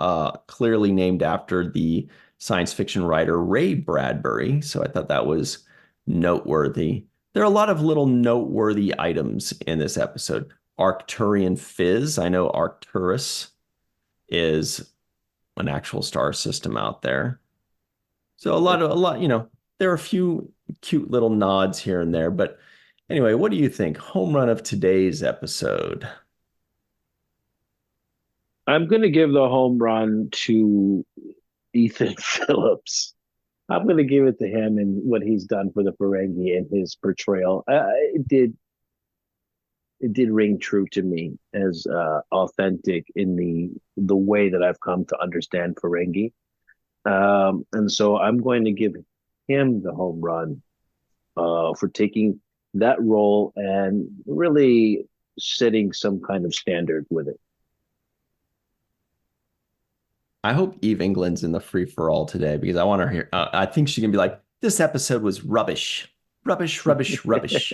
Clearly named after the science fiction writer Ray Bradbury. So I thought that was noteworthy. There are a lot of little noteworthy items in this episode. Arcturian Fizz. I know Arcturus is an actual star system out there. So a lot, there are a few cute little nods here and there. But anyway, what do you think? Home run of today's episode. I'm going to give the home run to Ethan Phillips. I'm going to give it to him and what he's done for the Ferengi and his portrayal. It did ring true to me as authentic in the way that I've come to understand Ferengi. And so I'm going to give him the home run for taking that role and really setting some kind of standard with it. I hope Eve England's in the free for all today because I want to hear. I think she can be like, this episode was rubbish, rubbish, rubbish, rubbish.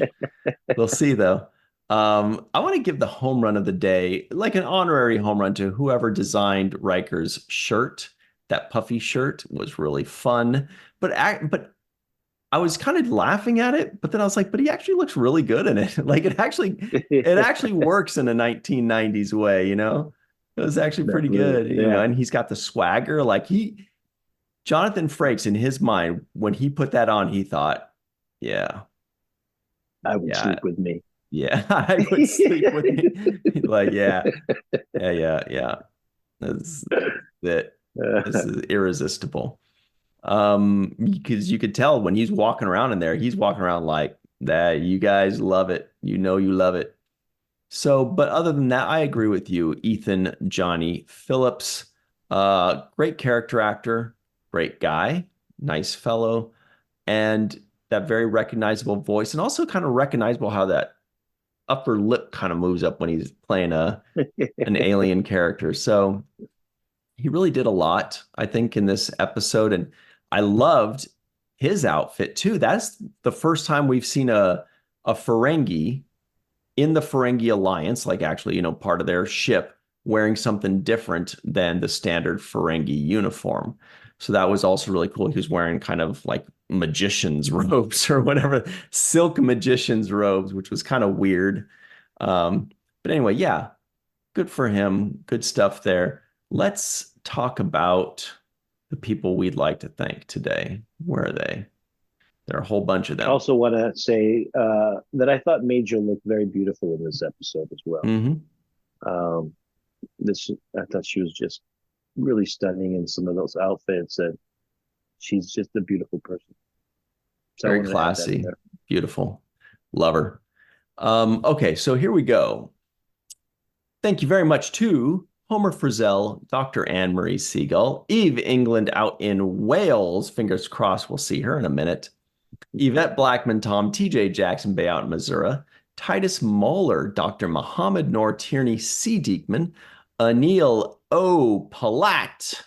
We'll see though. I want to give the home run of the day, like an honorary home run to whoever designed Riker's shirt. That puffy shirt was really fun, but I was kind of laughing at it, but then I was like, but he actually looks really good in it. Like it actually works in a 1990s way, you know? It was actually pretty good, you know, and he's got the swagger. Jonathan Frakes in his mind, when he put that on, he thought, yeah, I would sleep with me. Yeah, I would sleep with me. Like, yeah. That's it. This is irresistible. Because you could tell when he's walking around in there, he's walking around like that. You guys love it. You know you love it. So, but other than that, I agree with you, Ethan Johnny Phillips. Great character actor, great guy, nice fellow, and that very recognizable voice, and also kind of recognizable how that upper lip kind of moves up when he's playing an alien character. So he really did a lot, I think, in this episode, and I loved his outfit too. That's the first time we've seen a Ferengi in the Ferengi Alliance, like actually, you know, part of their ship, wearing something different than the standard Ferengi uniform. So that was also really cool. He was wearing kind of like magician's robes or whatever, silk magician's robes, which was kind of weird. But anyway, yeah, good for him. Good stuff there. Let's talk about the people we'd like to thank today. Where are they? There are a whole bunch of them. I also want to say that I thought Major looked very beautiful in this episode as well. I thought she was just really stunning in some of those outfits, and she's just a beautiful person. So very classy, beautiful, love her. Okay, so here we go. Thank you very much to Homer Frizzell, Dr. Marie Segal, Eve England out in Wales. Fingers crossed we'll see her in a minute. Yvette Blackmon-Tom, TJ Jackson-Bey out in Missouri. Titus Mohler, Dr. Mohamed Noor, Tierney C. Dieckmann. Anil O. Polat.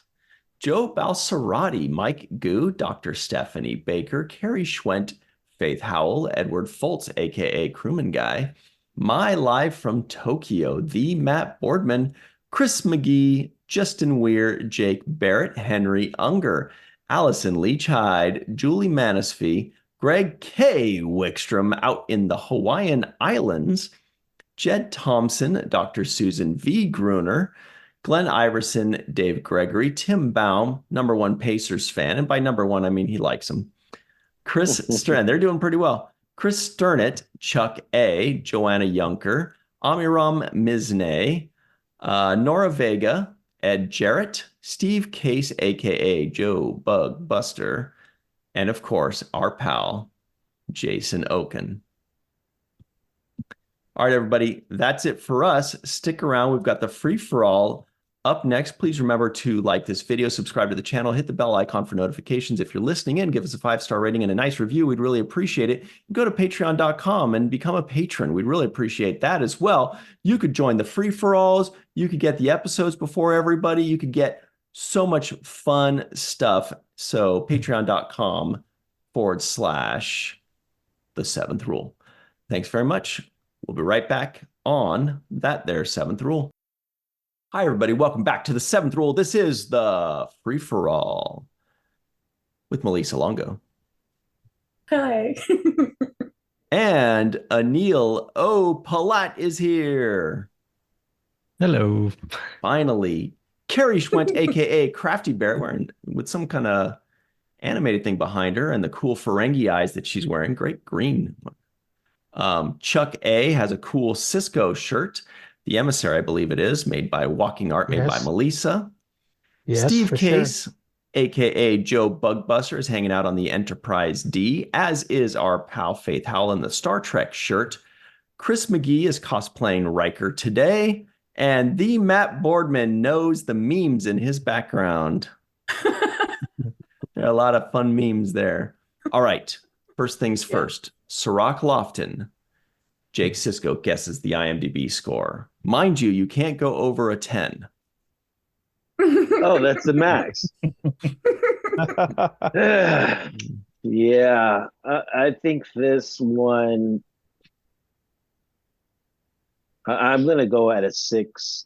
Joe Balsarotti, Mike Goo, Dr. Stephanie Baker, Carrie Schwent, Faith Howell, Edward Foltz, a.k.a. Crewman Guy. My Live from Tokyo, the Matt Boardman, Chris McGee, Justin Weir, Jake Barrett, Henry Unger, Allyson Leach-Heid, Julie Manisfee, Greg K. Wickstrom out in the Hawaiian Islands, Jed Thompson, Dr. Susan V. Gruner, Glenn Iverson, Dave Gregory, Tim Baum, number one Pacers fan. And by number one, I mean he likes them. Chris Stern, they're doing pretty well. Chris Sternett, Chuck A., Joanna Yunker, Amiram Mizne, Nora Vega, Ed Jarrett, Steve Case, a.k.a. Joe Bug Buster, and of course, our pal, Jason Okun. All right, everybody, that's it for us. Stick around. We've got the free-for-all up next. Please remember to like this video, subscribe to the channel, hit the bell icon for notifications. If you're listening in, give us a 5-star rating and a nice review. We'd really appreciate it. Go to patreon.com and become a patron. We'd really appreciate that as well. You could join the free-for-alls. You could get the episodes before everybody. You could get so much fun stuff. So patreon.com/the seventh rule. Thanks very much. We'll be right back on that there seventh rule. Hi, everybody. Welcome back to the seventh rule. This is the free-for-all with Melissa Longo. Hi. And Anil O. Polat is here. Hello. Finally. Carrie Schwent, a.k.a. Crafty Bear, wearing with some kind of animated thing behind her and the cool Ferengi eyes that she's wearing. Great green. Chuck A. has a cool Sisko shirt. The Emissary, I believe it is, made by Walking Art, made by Melissa. Yes, Steve Case, a.k.a. Joe Bugbuster, is hanging out on the Enterprise D, as is our pal Faith Howell in the Star Trek shirt. Chris McGee is cosplaying Riker today, and the Matt Boardman knows the memes in his background. A lot of fun memes there. All right. First things first. Cirroc Lofton. Jake Sisko guesses the IMDb score. Mind you, you can't go over a 10. Oh, that's the max. Yeah, I think this one. I'm gonna go at a 6-1.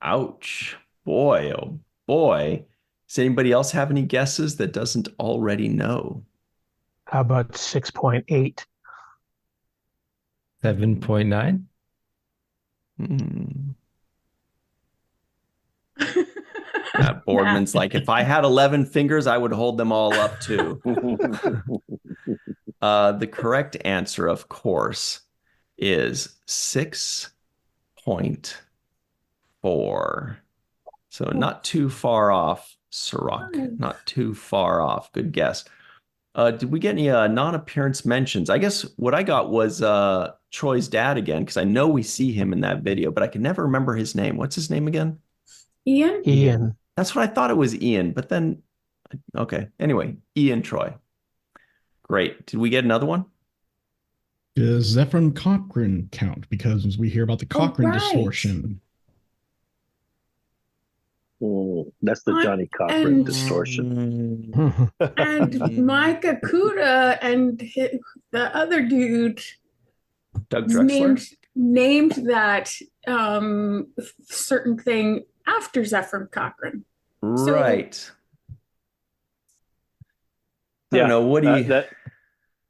Ouch. Boy, oh boy. Does anybody else have any guesses that doesn't already know? How about 6.8? 7.9? Boardman's like, if I had 11 fingers, I would hold them all up too. The correct answer, of course, is 6.4. So not too far off, Cirroc. Not too far off. Good guess. Did we get any non-appearance mentions? I guess what I got was Troi's dad again, because I know we see him in that video, but I can never remember his name. What's his name again? Ian. That's what I thought it was Ian, but then, okay. Anyway, Ian Troi. Great. Did we get another one? Does Zephyr Cochrane count? Because we hear about the Cochrane distortion. That's the Johnny Cochran distortion. And Mike Akuda and the other dude Doug Drexler? named that certain thing after Zephyr Cochrane. Right. I don't know. What do you...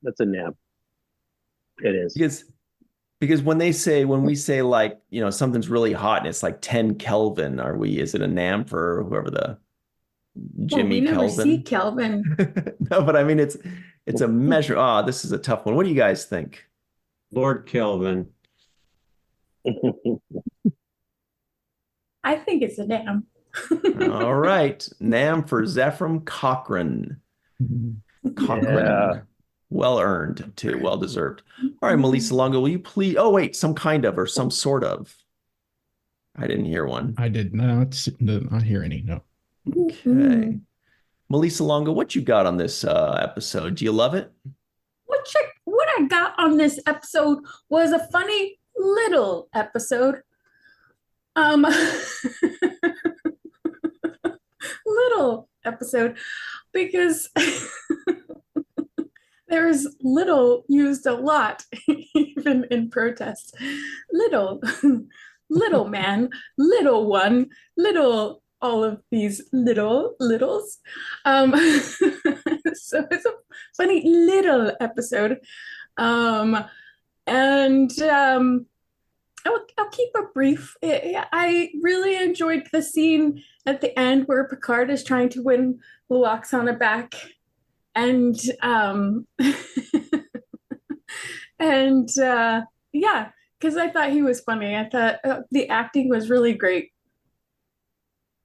That's a nap. It is. Because when we say like, something's really hot and it's like 10 Kelvin, is it a NAM for whoever the Jimmy we never Kelvin? see Kelvin. No, but I mean, it's a measure. This is a tough one. What do you guys think? Lord Kelvin. I think it's a NAM. All right. NAM for Zephyr Cochrane. Cochrane. Yeah. Well earned, too. Well deserved. All right, Melissa Longo, will you please... Oh, wait, some kind of or some sort of. I didn't hear one. I did not hear any, no. Okay. Melissa Longo, what you got on this episode? Do you love it? What I got on this episode was a funny little episode. Little episode, because there's little used a lot, even in protests. Little man, little one, little, all of these littles. So it's a funny little episode. I'll keep it brief. I really enjoyed the scene at the end where Picard is trying to win Luoxana back. And because I thought he was funny. I thought the acting was really great.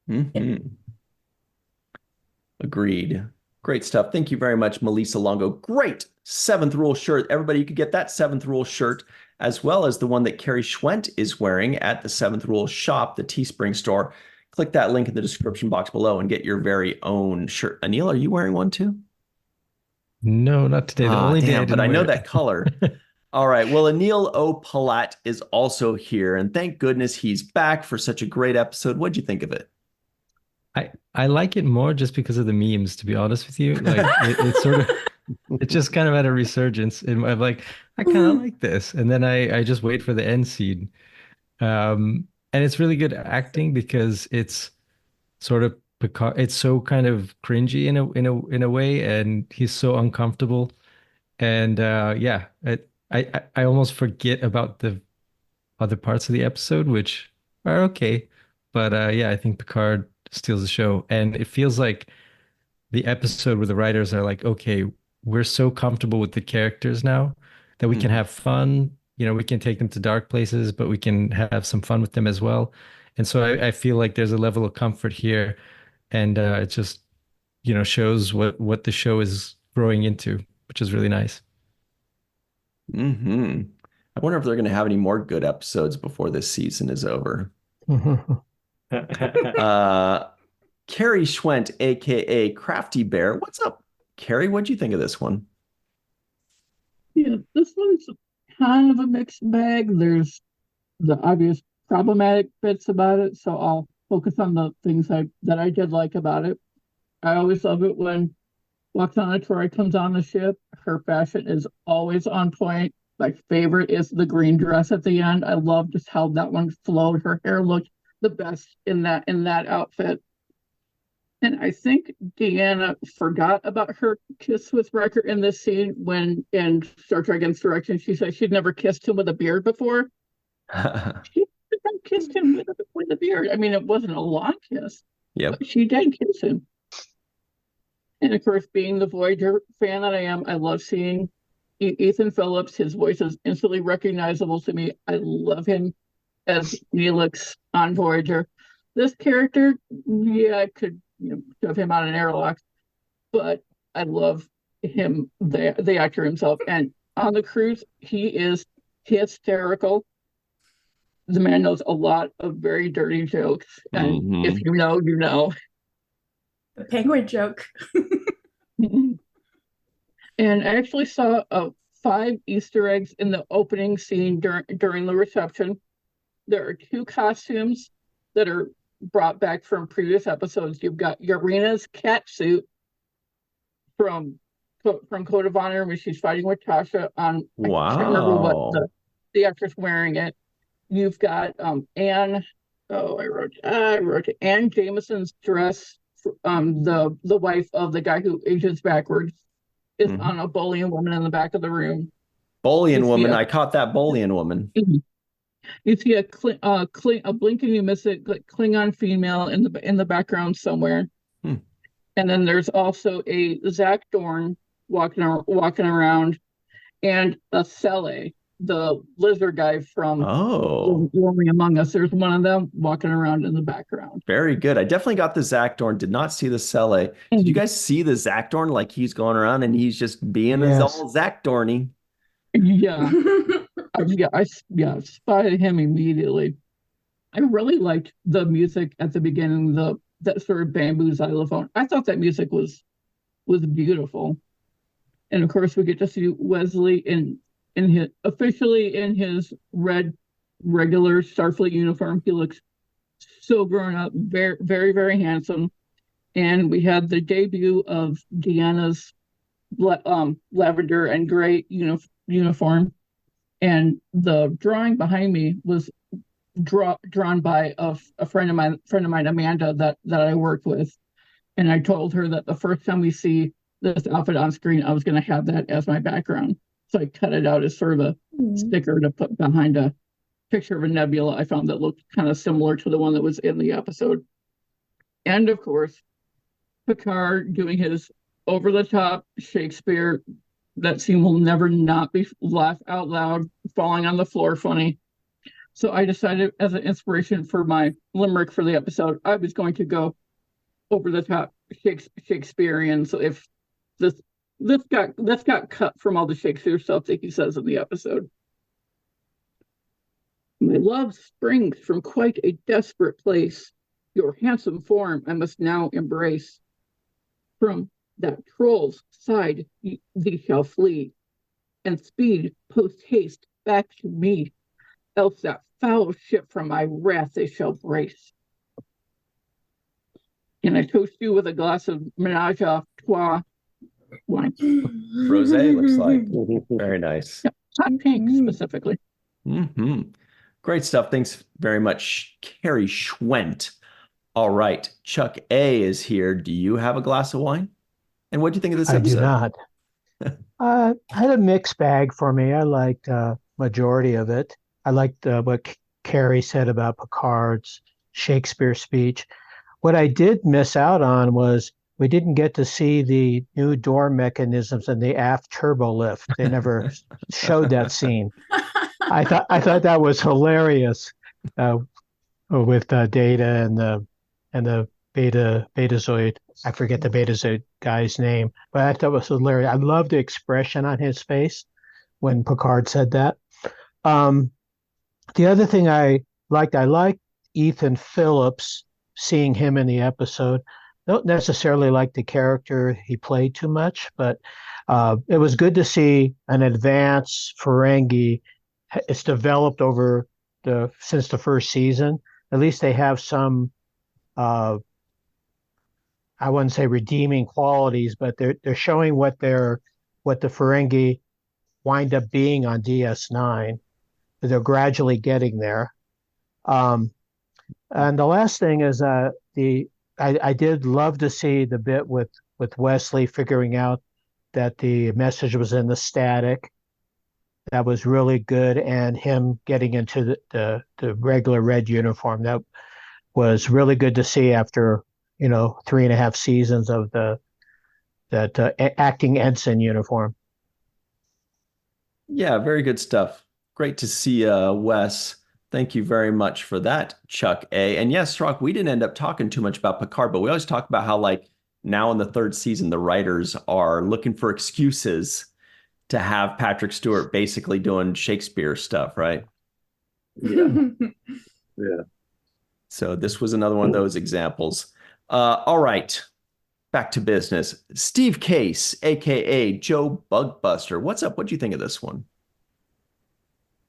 Mm-hmm. Agreed. Great stuff. Thank you very much, Melissa Longo. Great Seventh Rule shirt. Everybody, you could get that Seventh Rule shirt as well as the one that Carrie Schwent is wearing at the Seventh Rule shop, the Teespring store. Click that link in the description box below and get your very own shirt. Anil, are you wearing one too? No, not today. The only day but I know that color. All right. Well, Anil O. Polat is also here, and thank goodness he's back for such a great episode. What'd you think of it? I like it more just because of the memes, to be honest with you. Like it's sort of, it just kind of had a resurgence, and I'm like, I kind of like this, and then I just wait for the end scene, and it's really good acting because it's sort of Picard. It's so kind of cringy in a way, and he's so uncomfortable, and I almost forget about the other parts of the episode, which are okay, but I think Picard steals the show, and it feels like the episode where the writers are like, okay, we're so comfortable with the characters now that we can have fun. We can take them to dark places, but we can have some fun with them as well. And so I feel like there's a level of comfort here, and it just shows what the show is growing into, which is really nice. I wonder if they're going to have any more good episodes before this season is over. Carrie Schwent, aka Crafty Bear. What's up, Carrie? What'd you think of this one? Yeah, this one's kind of a mixed bag. There's the obvious problematic bits about it, so I'll focus on the things that I did like about it. I always love it when Lwaxana Troi comes on the ship. Her fashion is always on point. My favorite is the green dress at the end. I love just how that one flowed. Her hair looked the best in that outfit. And I think Deanna forgot about her kiss with Riker in this scene when in Star Trek Insurrection she said she'd never kissed him with a beard before. She kissed him with a beard. I mean, it wasn't a long kiss. Yep. But she did kiss him. And of course, being the Voyager fan that I am, I love seeing Ethan Phillips. His voice is instantly recognizable to me. I love him as Neelix on Voyager. This character, yeah, I could shove him on an airlock, but I love him, the actor himself. And on the cruise, he is hysterical. The man knows a lot of very dirty jokes, and if you know, you know. The penguin joke. And I actually saw 5 Easter eggs in the opening scene during the reception. There are 2 costumes that are brought back from previous episodes. You've got Yarina's cat suit from Code of Honor when she's fighting with Tasha on. Wow. I can't remember what the actress wearing it. You've got Anne. Oh, I wrote it. Anne Jameson's dress. The wife of the guy who ages backwards is on a Bolian woman in the back of the room. Bolian woman. I caught that Bolian woman. You see a blink and you miss it, like Klingon female in the background somewhere. And then there's also a Zach Dorn walking around, and a Sele, the lizard guy from Roaming Among Us. There's one of them walking around in the background. Very good. I definitely got the Zach Dorn. Did not see the Sele. Did you guys see the Zach Dorn? Like he's going around and he's just being his old Zach Dorny. Yeah. I spotted him immediately. I really liked the music at the beginning, that sort of bamboo xylophone. I thought that music was beautiful. And of course we get to see Wesley officially in his red regular Starfleet uniform. He looks so grown up, very, very, very handsome. And we had the debut of Deanna's lavender and gray uniform. And the drawing behind me was drawn by a friend of mine, Amanda, that I worked with. And I told her that the first time we see this outfit on screen, I was going to have that as my background. So I cut it out as sort of a sticker to put behind a picture of a nebula I found that looked kind of similar to the one that was in the episode. And of course, Picard doing his over-the-top Shakespeare. That scene will never not be laugh out loud, falling on the floor funny. So I decided as an inspiration for my limerick for the episode, I was going to go over the top Shakespearean. So if this got cut from all the Shakespeare stuff that he says in the episode. My love springs from quite a desperate place. Your handsome form I must now embrace. From that troll's side thee shall flee, and speed post haste back to me, else that foul ship from my wrath they shall brace. And I toast you with a glass of Menage a Trois wine. Rosé looks like. Very nice. Yeah, hot pink specifically. Great stuff. Thanks very much, Carrie Schwent. All right, Chuck A is here. Do you have a glass of wine? And what do you think of this episode? I do not. I had a mixed bag for me. I liked majority of it. I liked what Carrie said about Picard's Shakespeare speech. What I did miss out on was we didn't get to see the new door mechanisms and the aft turbo lift. They never showed that scene. I thought that was hilarious with Data and the Betazoid. I forget the Betazoid guy's name, but I thought it was hilarious. I love the expression on his face when Picard said that. The other thing I liked Ethan Phillips seeing him in the episode. Don't necessarily like the character he played too much, but it was good to see an advanced Ferengi. It's developed over since the first season. At least they have some I wouldn't say redeeming qualities, but they're showing what the Ferengi wind up being on DS9. They're gradually getting there. And the last thing is I did love to see the bit with Wesley figuring out that the message was in the static. That was really good, and him getting into the regular red uniform. That was really good to see after 3.5 seasons of that acting ensign uniform. Yeah, very good stuff. Great to see Wes. Thank you very much for that, Chuck A. And yes, Cirroc, we didn't end up talking too much about Picard, but we always talk about how, like, now in the third season, the writers are looking for excuses to have Patrick Stewart basically doing Shakespeare stuff, right? Yeah. Yeah. So this was another one of those examples. All right, back to business. Steve Case, aka Joe Bugbuster. What's up? What do you think of this one?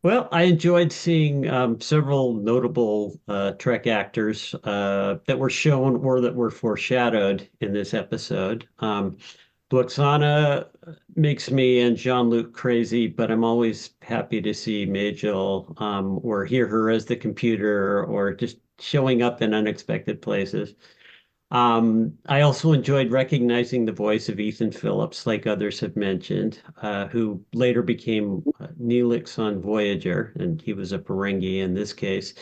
Well, I enjoyed seeing several notable Trek actors that were shown or that were foreshadowed in this episode. Luxana makes me and Jean-Luc crazy, but I'm always happy to see Majel or hear her as the computer or just showing up in unexpected places. I also enjoyed recognizing the voice of Ethan Phillips, like others have mentioned, who later became Neelix on Voyager, and he was a Ferengi in this case.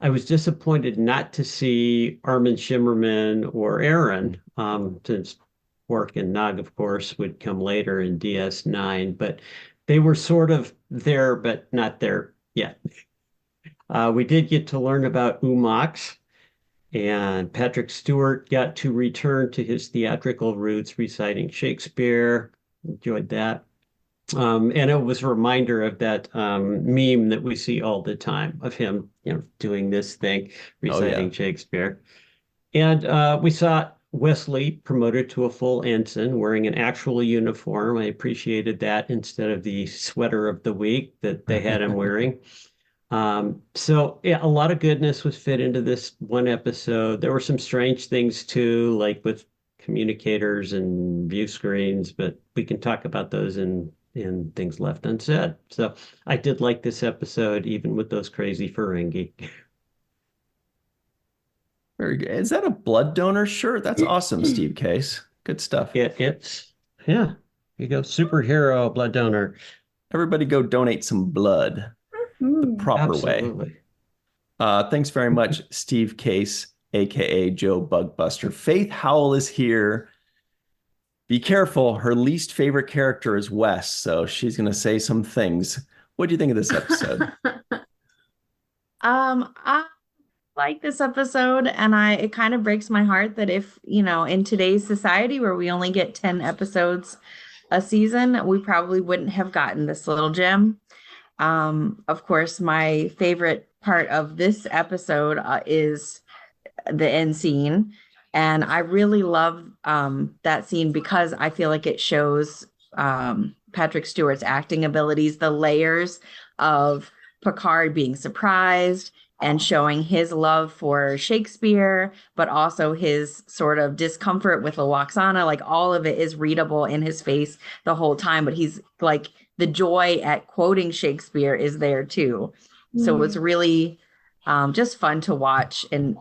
I was disappointed not to see Armin Shimmerman or Aaron, since Quark and Nog, of course, would come later in DS9, but they were sort of there, but not there yet. We did get to learn about Umox, and Patrick Stewart got to return to his theatrical roots, reciting Shakespeare. Enjoyed that. And it was a reminder of that meme that we see all the time of him, doing this thing, reciting Shakespeare. And we saw Wesley promoted to a full ensign, wearing an actual uniform. I appreciated that instead of the sweater of the week that they had him wearing. So yeah, a lot of goodness was fit into this one episode. There were some strange things too, like with communicators and view screens, but we can talk about those in things left unsaid. So I did like this episode, even with those crazy Ferengi. Very good. Is that a blood donor shirt? That's awesome, Steve Case. Good stuff. It's you go, superhero blood donor. Everybody go donate some blood the proper way. Thanks very much, Steve Case, aka Joe Bugbuster. Faith Howell is here. Be careful. Her least favorite character is Wes, so she's going to say some things. What do you think of this episode? I like this episode, and it kind of breaks my heart that if, in today's society where we only get 10 episodes a season, we probably wouldn't have gotten this little gem. Of course, my favorite part of this episode is the end scene. And I really love that scene because I feel like it shows Patrick Stewart's acting abilities, the layers of Picard being surprised and showing his love for Shakespeare, but also his sort of discomfort with Luoxana. Like, all of it is readable in his face the whole time, but he's like, the joy at quoting Shakespeare is there too. So it's really just fun to watch and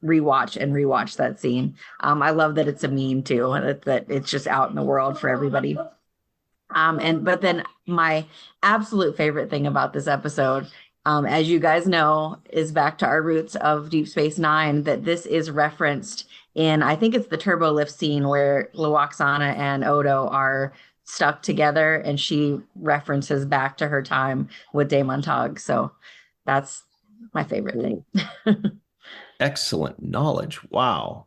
rewatch that scene. I love that it's a meme too, that it's just out in the world for everybody. But then my absolute favorite thing about this episode, as you guys know, is back to our roots of Deep Space Nine, that this is referenced in, I think it's the turbo lift scene where Luoxana and Odo are stuck together, and she references back to her time with Montague. So that's my favorite thing. Excellent knowledge. Wow.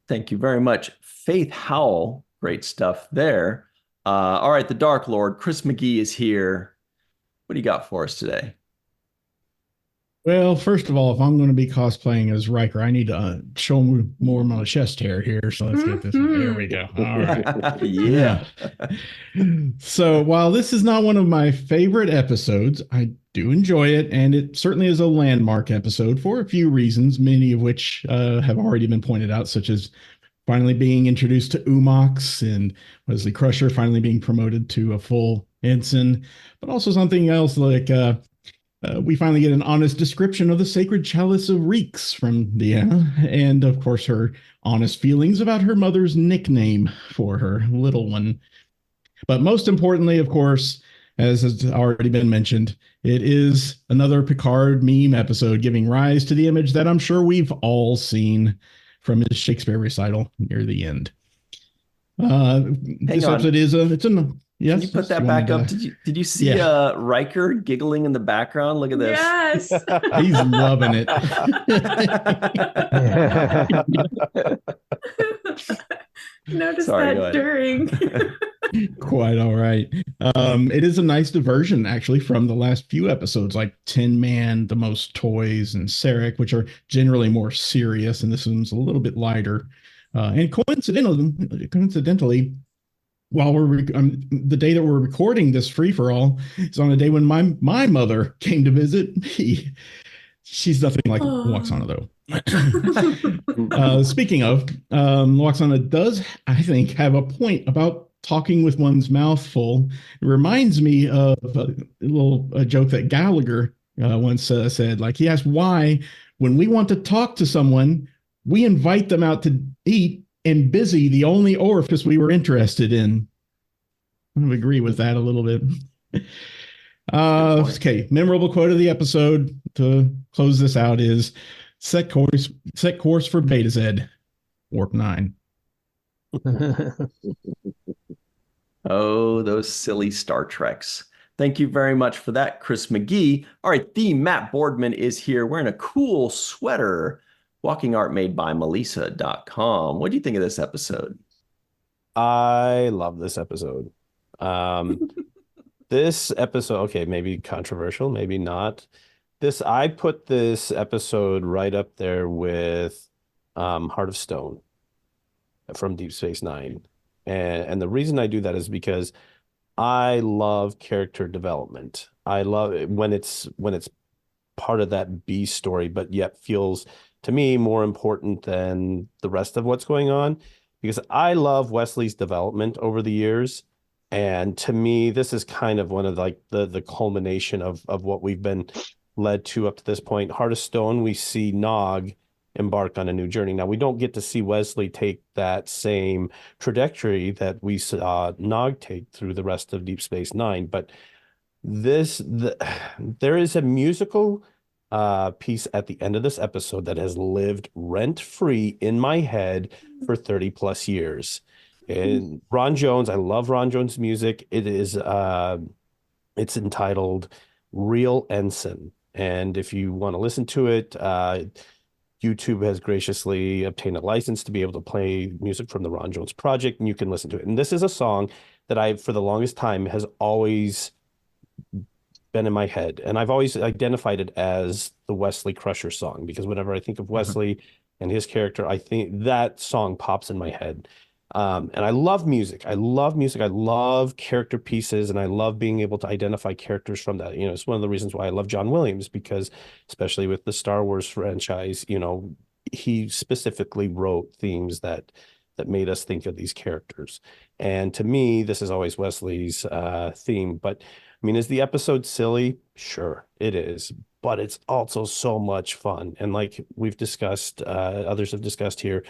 Thank you very much, Faith Howell. Great stuff there. All right, the Dark Lord, Chris McGee is here. What do you got for us today? Well, first of all, if I'm going to be cosplaying as Riker, I need to show more of my chest hair here. So let's get this. There we go. All right. Yeah. So while this is not one of my favorite episodes, I do enjoy it, and it certainly is a landmark episode for a few reasons, many of which have already been pointed out, such as finally being introduced to Umox and Wesley Crusher finally being promoted to a full ensign, but also something else like we finally get an honest description of the sacred chalice of Reeks from Deanna, and of course her honest feelings about her mother's nickname for her little one. But most importantly, of course, as has already been mentioned, it is another Picard meme episode giving rise to the image that I'm sure we've all seen from his Shakespeare recital near the end. This episode is yes. Can you put that back up? Did you see Riker giggling in the background? Look at this. Yes. He's loving it. Notice Sorry, that during. Quite all right. It is a nice diversion, actually, from the last few episodes, like Tin Man, The Most Toys, and Sarek, which are generally more serious, and this one's a little bit lighter. And coincidentally, while the day that we're recording this free for all is on a day when my mother came to visit me. She's nothing like Lwaxana, though. Speaking of, Lwaxana does, I think, have a point about talking with one's mouth full. It reminds me of a joke that Gallagher once said. Like, he asked why, when we want to talk to someone, we invite them out to eat and busy the only orifice we were interested in. I agree with that a little bit. Okay, memorable quote of the episode to close this out is set course for Beta Z, Warp 9. Oh, those silly Star Treks. Thank you very much for that, Chris McGee. All right, the Matt Boardman is here wearing a cool sweater. Walking art made by Melissa.com. What do you think of this episode? I love this episode. This episode, okay, maybe controversial, maybe not. I put this episode right up there with Heart of Stone from Deep Space Nine. And the reason I do that is because I love character development. I love it when it's part of that B story, but yet feels to me more important than the rest of what's going on, because I love Wesley's development over the years. And to me, this is kind of one of like the culmination of what we've been led to up to this point. Heart of Stone, we see Nog embark on a new journey. Now, we don't get to see Wesley take that same trajectory that we saw Nog take through the rest of Deep Space Nine, but there is a musical piece at the end of this episode that has lived rent-free in my head for 30 plus years. And Ron Jones, I love Ron Jones' music. It's entitled Real Ensign. And if you want to listen to it, YouTube has graciously obtained a license to be able to play music from the Ron Jones Project, and you can listen to it. And this is a song that for the longest time, has always been in my head. And I've always identified it as the Wesley Crusher song, because whenever I think of Wesley and his character, I think that song pops in my head. And I love music. I love character pieces, and I love being able to identify characters from that. It's one of the reasons why I love John Williams, because especially with the Star Wars franchise, he specifically wrote themes that made us think of these characters. And to me, this is always Wesley's theme. But I mean, is the episode silly? Sure, it is. But it's also so much fun. And like we've discussed, others have discussed here,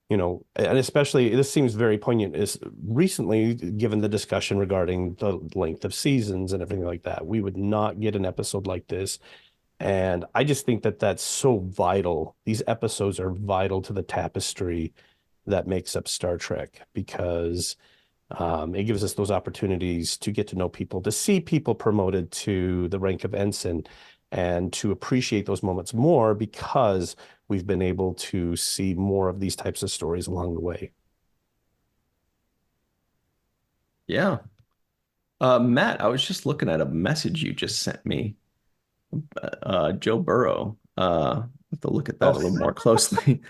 and especially this seems very poignant is recently, given the discussion regarding the length of seasons and everything like that, we would not get an episode like this. And I just think that that's so vital. These episodes are vital to the tapestry that makes up Star Trek, because it gives us those opportunities to get to know people, to see people promoted to the rank of ensign, and to appreciate those moments more, because we've been able to see more of these types of stories along the way. Yeah. Matt, I was just looking at a message you just sent me. Joe Burrow. Have to look at that a little more closely.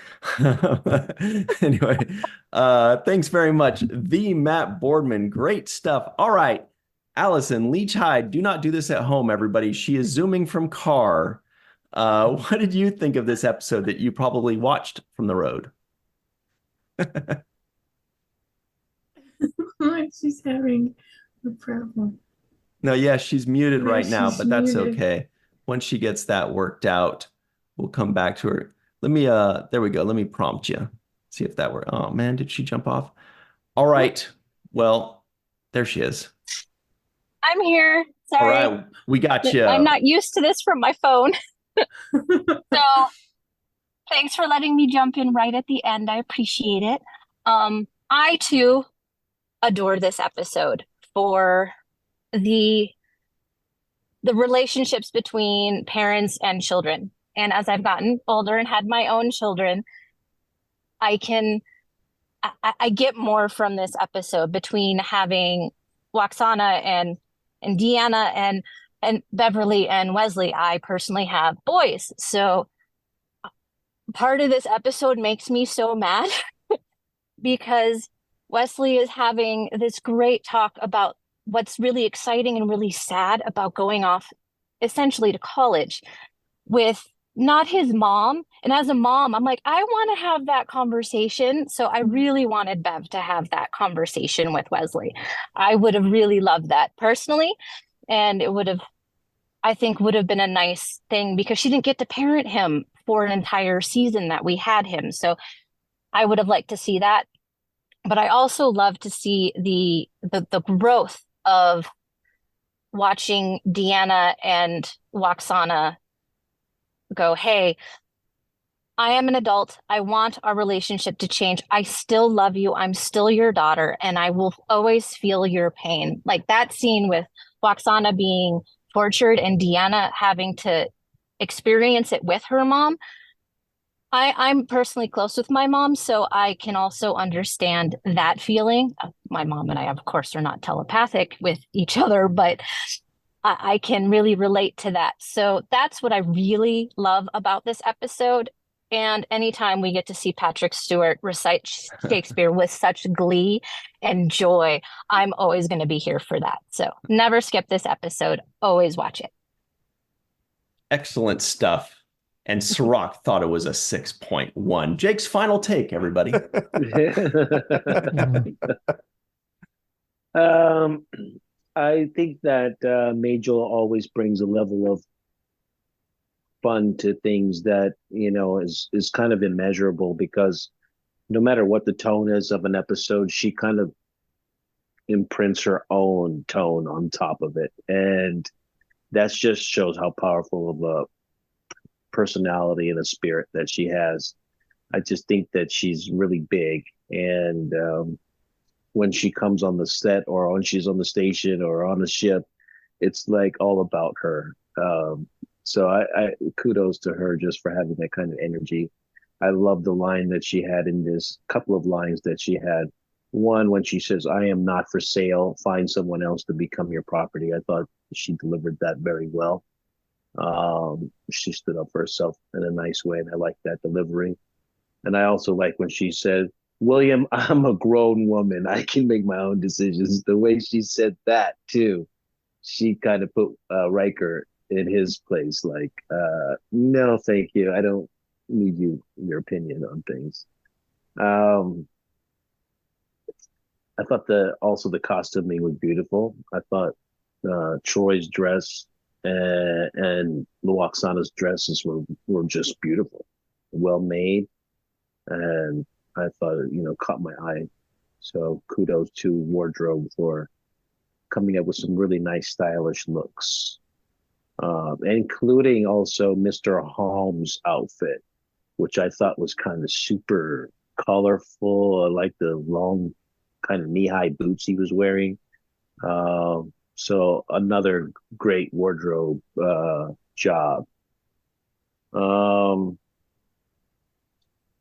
Anyway, thanks very much. The Matt Boardman. Great stuff. All right. Allyson Leach-Heid. Do not do this at home, everybody. She is zooming from car. What did you think of this episode that you probably watched from the road? She's having a problem. No, yeah, she's muted Yeah, right now, she's but that's muted. okay. Once she gets that worked out, we'll come back to her. Let me, there we go. Let me prompt you. See if that works. Oh man, did she jump off? All right. Well, there she is. I'm here. Sorry. All right, we got you. I'm not used to this from my phone. So thanks for letting me jump in right at the end. I appreciate it. I too adore this episode for the relationships between parents and children. And as I've gotten older and had my own children, I get more from this episode between having Waxana and Deanna and Beverly and Wesley. I personally have boys. So part of this episode makes me so mad because Wesley is having this great talk about what's really exciting and really sad about going off essentially to college with not his mom. And as a mom, I'm like, I want to have that conversation. So I really wanted Bev to have that conversation with Wesley. I would have really loved that personally. And it would have, I think, would have been a nice thing because she didn't get to parent him for an entire season that we had him. So I would have liked to see that. But I also love to see the growth of watching Deanna and Waxana go, hey, I am an adult. I want our relationship to change. I still love you. I'm still your daughter, and I will always feel your pain. Like that scene with Waxana being tortured and Deanna having to experience it with her mom. I'm personally close with my mom, so I can also understand that feeling. My mom and I, of course, are not telepathic with each other, but I can really relate to that. So that's what I really love about this episode. And anytime we get to see Patrick Stewart recite Shakespeare with such glee and joy, I'm always going to be here for that. So never skip this episode. Always watch it. Excellent stuff. And Cirroc thought it was a 6.1. Jake's final take, everybody. I think that Majel always brings a level of fun to things that, you know, is kind of immeasurable because no matter what the tone is of an episode, she kind of imprints her own tone on top of it. And that just shows how powerful of a personality and a spirit that she has. I just think that she's really big. And when she comes on the set or when she's on the station or on the ship, it's like all about her. So I kudos to her just for having that kind of energy. I love the line that she had in this, couple of lines that she had. One, when she says, I am not for sale, find someone else to become your property. I thought she delivered that very well. She stood up for herself in a nice way, and I like that delivery. And I also like when she said, William, I'm a grown woman. I can make my own decisions. The way she said that, too, she kind of put Riker in his place. Like, no, thank you. I don't need your opinion on things. I thought also the costuming was beautiful. I thought Troi's dress and Luoxana's dresses were just beautiful, well made, and I thought it caught my eye. So kudos to wardrobe for coming up with some really nice stylish looks, including also Mr. Holmes' outfit, which I thought was kind of super colorful. I like the long kind of knee-high boots he was wearing. So another great wardrobe job.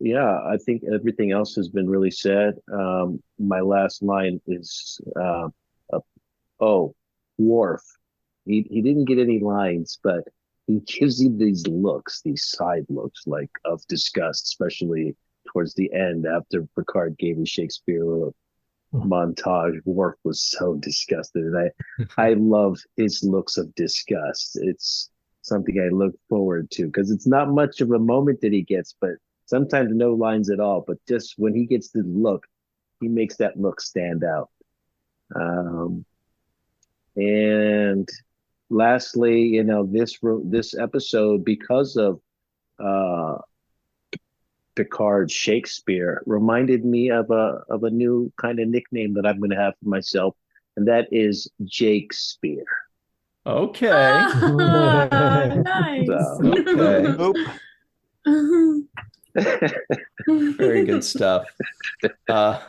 Yeah, I think everything else has been really said. My last line is, Worf. He didn't get any lines, but he gives you these looks, these side looks, like of disgust, especially towards the end after Picard gave his Shakespeare montage. Worf was so disgusted, and I love his looks of disgust. It's something I look forward to because it's not much of a moment that he gets, but sometimes no lines at all. But just when he gets the look, he makes that look stand out. And lastly, this episode, because of Picard's Shakespeare, reminded me of a new kind of nickname that I'm going to have for myself, and that is Jakespeare. Okay. Nice. Okay. Very good stuff. All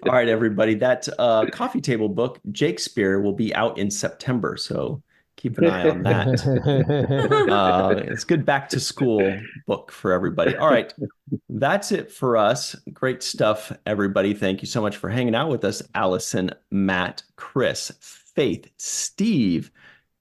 right, everybody. That coffee table book, Jakespeare, will be out in September, so keep an eye on that. It's good back to school book for everybody. All right, that's it for us. Great stuff, everybody. Thank you so much for hanging out with us. Allyson, Matt, Chris, Faith, Steve,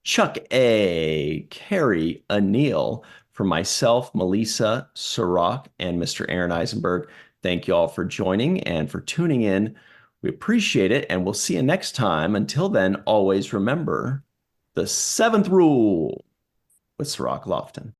Chuck A, Carrie, Anil, for myself, Melissa, Cirroc, and Mr. Aaron Eisenberg. Thank you all for joining and for tuning in. We appreciate it, and we'll see you next time. Until then, always remember the seventh rule with Cirroc Lofton.